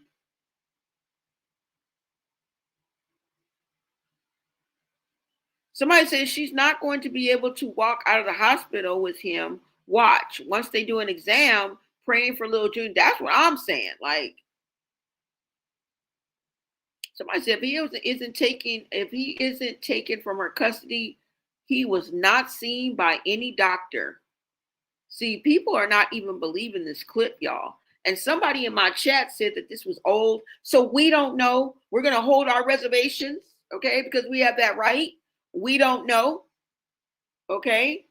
Somebody says she's not going to be able to walk out of the hospital with him. Watch. Once they do an exam, praying for little June. That's what I'm saying. Like, somebody said if he isn't taken from her custody, he was not seen by any doctor. See, people are not even believing this clip, y'all. And somebody in my chat said that this was old. So we don't know. We're going to hold our reservations, okay? Because we have that right. We don't know, okay?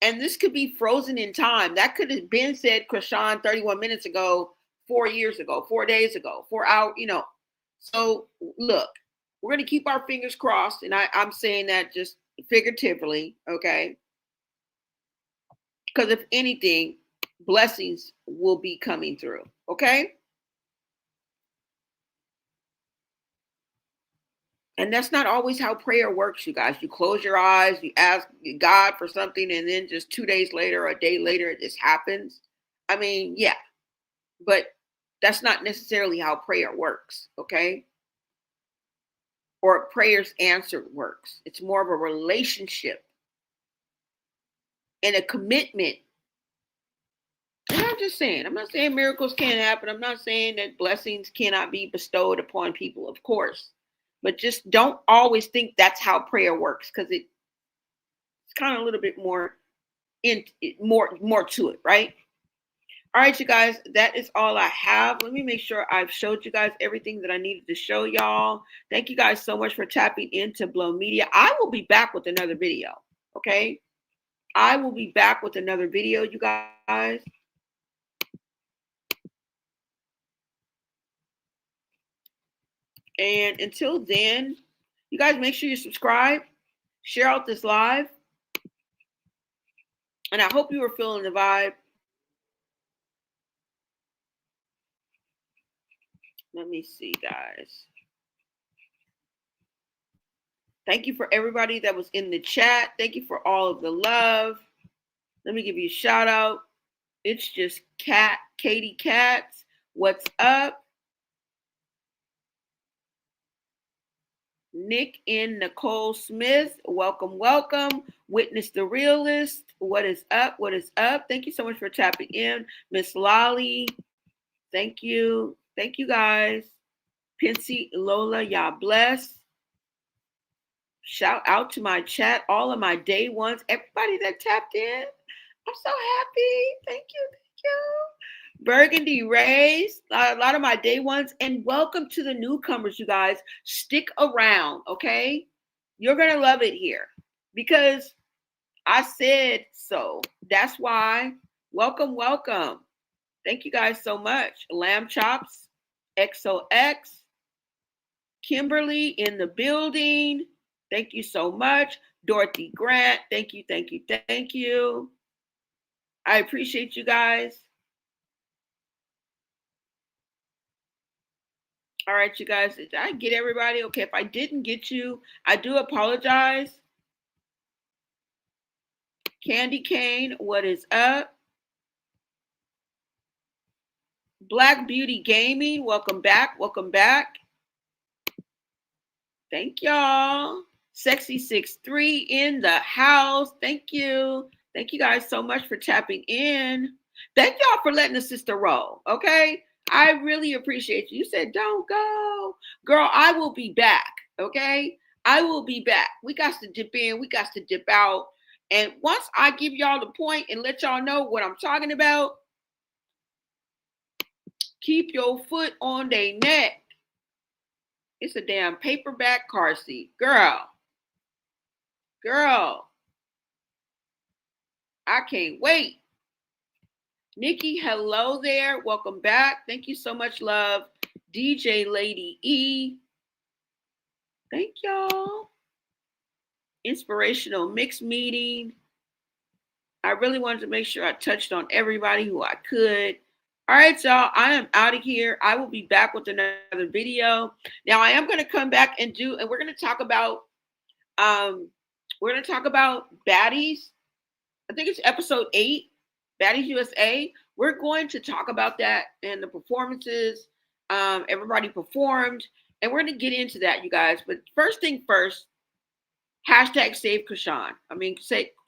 And this could be frozen in time. That could have been said, Chrisean, 31 minutes ago, 4 years ago, 4 days ago, 4 hours, you know. So look, we're going to keep our fingers crossed. And I'm saying that just figuratively, okay? Because if anything, blessings will be coming through, okay? And that's not always how prayer works, you guys. You close your eyes, you ask God for something, and then just 2 days later or a day later, it just happens. I mean, yeah. But That's not necessarily how prayer works, okay? Or prayers answered works. It's more of a relationship and a commitment. And I'm just saying, I'm not saying miracles can't happen. I'm not saying that blessings cannot be bestowed upon people, of course. But just don't always think that's how prayer works, because it's kind of a little bit more more to it, right? All right, you guys, that is all I have. Let me make sure I've showed you guys everything that I needed to show y'all. Thank you guys so much for tapping into Blow Media. I will be back with another video, okay? I will be back with another video, you guys. And until then, you guys make sure you subscribe, share out this live. And I hope you are feeling the vibe. Let me see, guys. Thank you for everybody that was in the chat. Thank you for all of the love. Let me give you a shout out. It's just Katie Katz. What's up? Nick and Nicole Smith. Welcome, welcome. Witness the Realist. What is up? What is up? Thank you so much for tapping in. Miss Lolly. Thank you. Thank you, guys. Pincy, Lola, y'all bless. Shout out to my chat, all of my day ones, everybody that tapped in. I'm so happy. Thank you. Thank you. Burgundy Rays, a lot of my day ones. And welcome to the newcomers, you guys. Stick around, okay? You're going to love it here because I said so. That's why. Welcome, welcome. Thank you guys so much. Lamb Chops, XOX, Kimberly in the building. Thank you so much. Dorothy Grant. Thank you, thank you, thank you. I appreciate you guys. All right, you guys. Did I get everybody? Okay, if I didn't get you, I do apologize. Candy Cane, what is up? Black Beauty Gaming, welcome back. Welcome back. Thank y'all. Sexy 63 in the house. Thank you. Thank you guys so much for tapping in. Thank y'all for letting the sister roll. Okay. I really appreciate you. You said, don't go. Girl, I will be back. Okay. I will be back. We got to dip in. We got to dip out. And once I give y'all the point and let y'all know what I'm talking about, keep your foot on their neck. It's a damn paperback car seat. Girl, I can't wait. Nikki, hello there. Welcome back. Thank you so much, love. DJ Lady E. Thank y'all. Inspirational mix meeting. I really wanted to make sure I touched on everybody who I could. All right, y'all, I am out of here. I will be back with another video. Now, I am going to come back and we're going to talk about, baddies. I think it's episode 8, Baddies USA. We're going to talk about that and the performances. Everybody performed, and we're going to get into that, you guys. But first thing first, hashtag save Chrisean.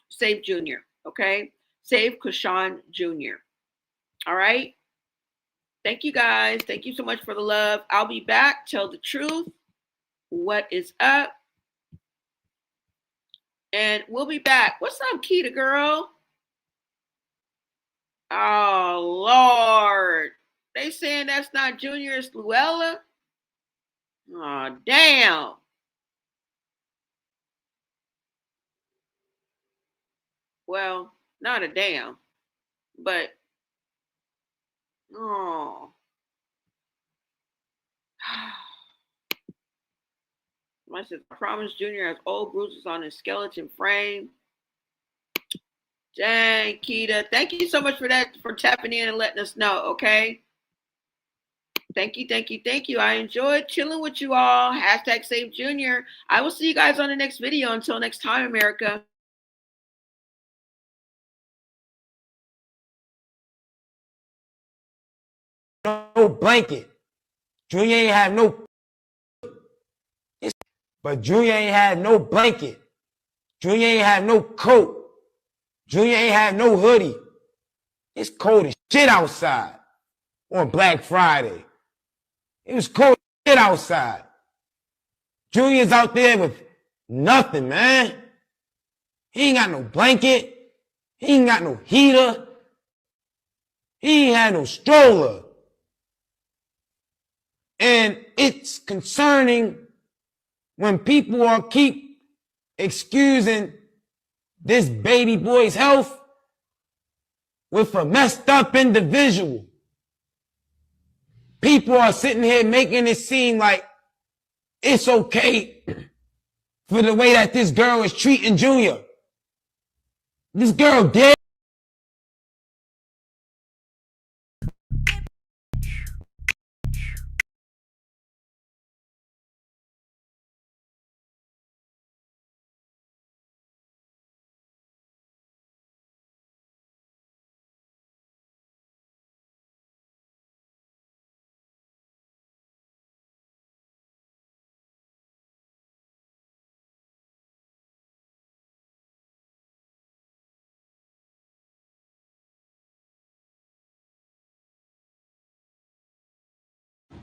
Save Junior, okay? Save Chrisean Jr. All right? Thank you, guys. Thank you so much for the love. I'll be back. Tell the truth. What is up? And we'll be back. What's up, Keita girl? Oh, Lord. They saying that's not Junior, it's Luella? Oh, damn. Well, not a damn, but, oh. I said, I promise Junior has old bruises on his skeleton frame. Dang, Keita. Thank you so much for that, for tapping in and letting us know, okay? Thank you, thank you, thank you. I enjoyed chilling with you all. Hashtag Save Junior. I will see you guys on the next video. Until next time, America. No blanket. Junior ain't have no. But Junior ain't have no blanket. Junior ain't have no coat. Junior ain't have no hoodie. It's cold as shit outside on Black Friday. It was cold as shit outside. Junior's out there with nothing, man. He ain't got no blanket. He ain't got no heater. He ain't had no stroller. And it's concerning when people are keep excusing this baby boy's health with a messed up individual. People are sitting here making it seem like it's okay for the way that this girl is treating Junior. This girl dead.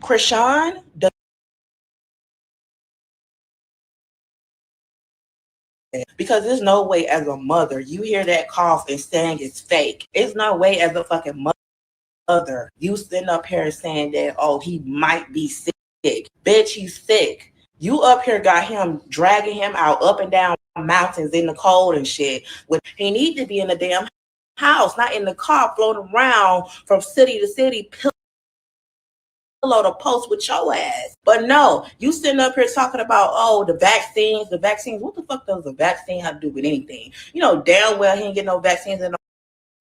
Chrisean does, because there's no way as a mother you hear that cough and saying it's fake. It's no way as a fucking mother you sitting up here saying that, oh, he might be sick. Bitch, he's sick. You up here got him dragging him out up and down mountains in the cold and shit when he need to be in the damn house, not in the car floating around from city to city, pillow to post with your ass. But no, you sitting up here talking about, oh, the vaccines. What the fuck does the vaccine have to do with anything? You know damn well he ain't get no vaccines and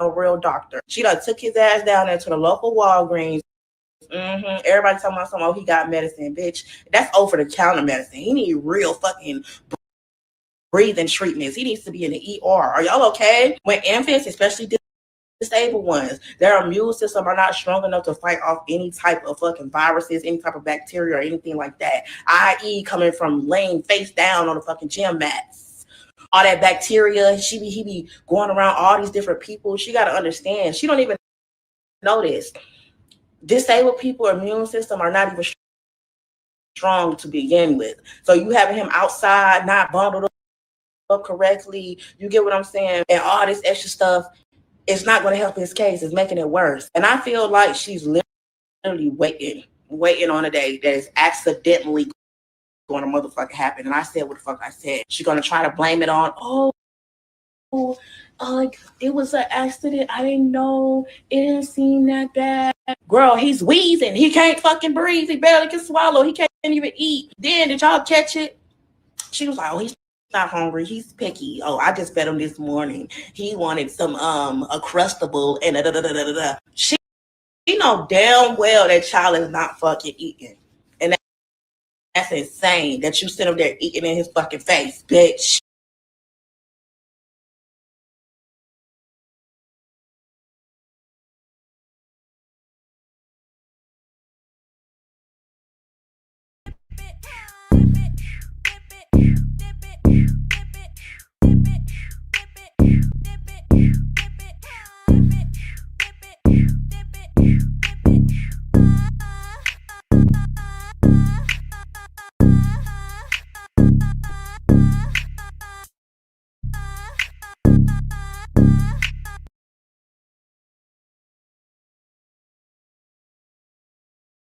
no real doctor. She done took his ass down there to the local Walgreens. Everybody talking about something, oh, he got medicine, bitch. That's over the counter medicine. He need real fucking breathing treatments. He needs to be in the ER. Are y'all okay? When infants, especially disabled ones, their immune system are not strong enough to fight off any type of fucking viruses, any type of bacteria or anything like that, i.e. coming from laying face down on the fucking gym mats. All that bacteria, he be going around all these different people. She got to understand, she don't even know this. Disabled people immune system are not even strong to begin with. So you having him outside, not bundled up correctly, you get what I'm saying, and all this extra stuff, it's not going to help his case. It's making it worse. And I feel like she's literally waiting on a day that is accidentally going to motherfucking happen. And I said what the fuck I said. She's going to try to blame it on, it was an accident. I didn't know. It didn't seem that bad. Girl, he's wheezing. He can't fucking breathe. He barely can swallow. He can't even eat. Then did y'all catch it? She was like, oh, he's not hungry. He's picky. Oh, I just fed him this morning. He wanted some a crustable and da. She know damn well that child is not fucking eating. And that's insane that you sit up there eating in his fucking face, bitch.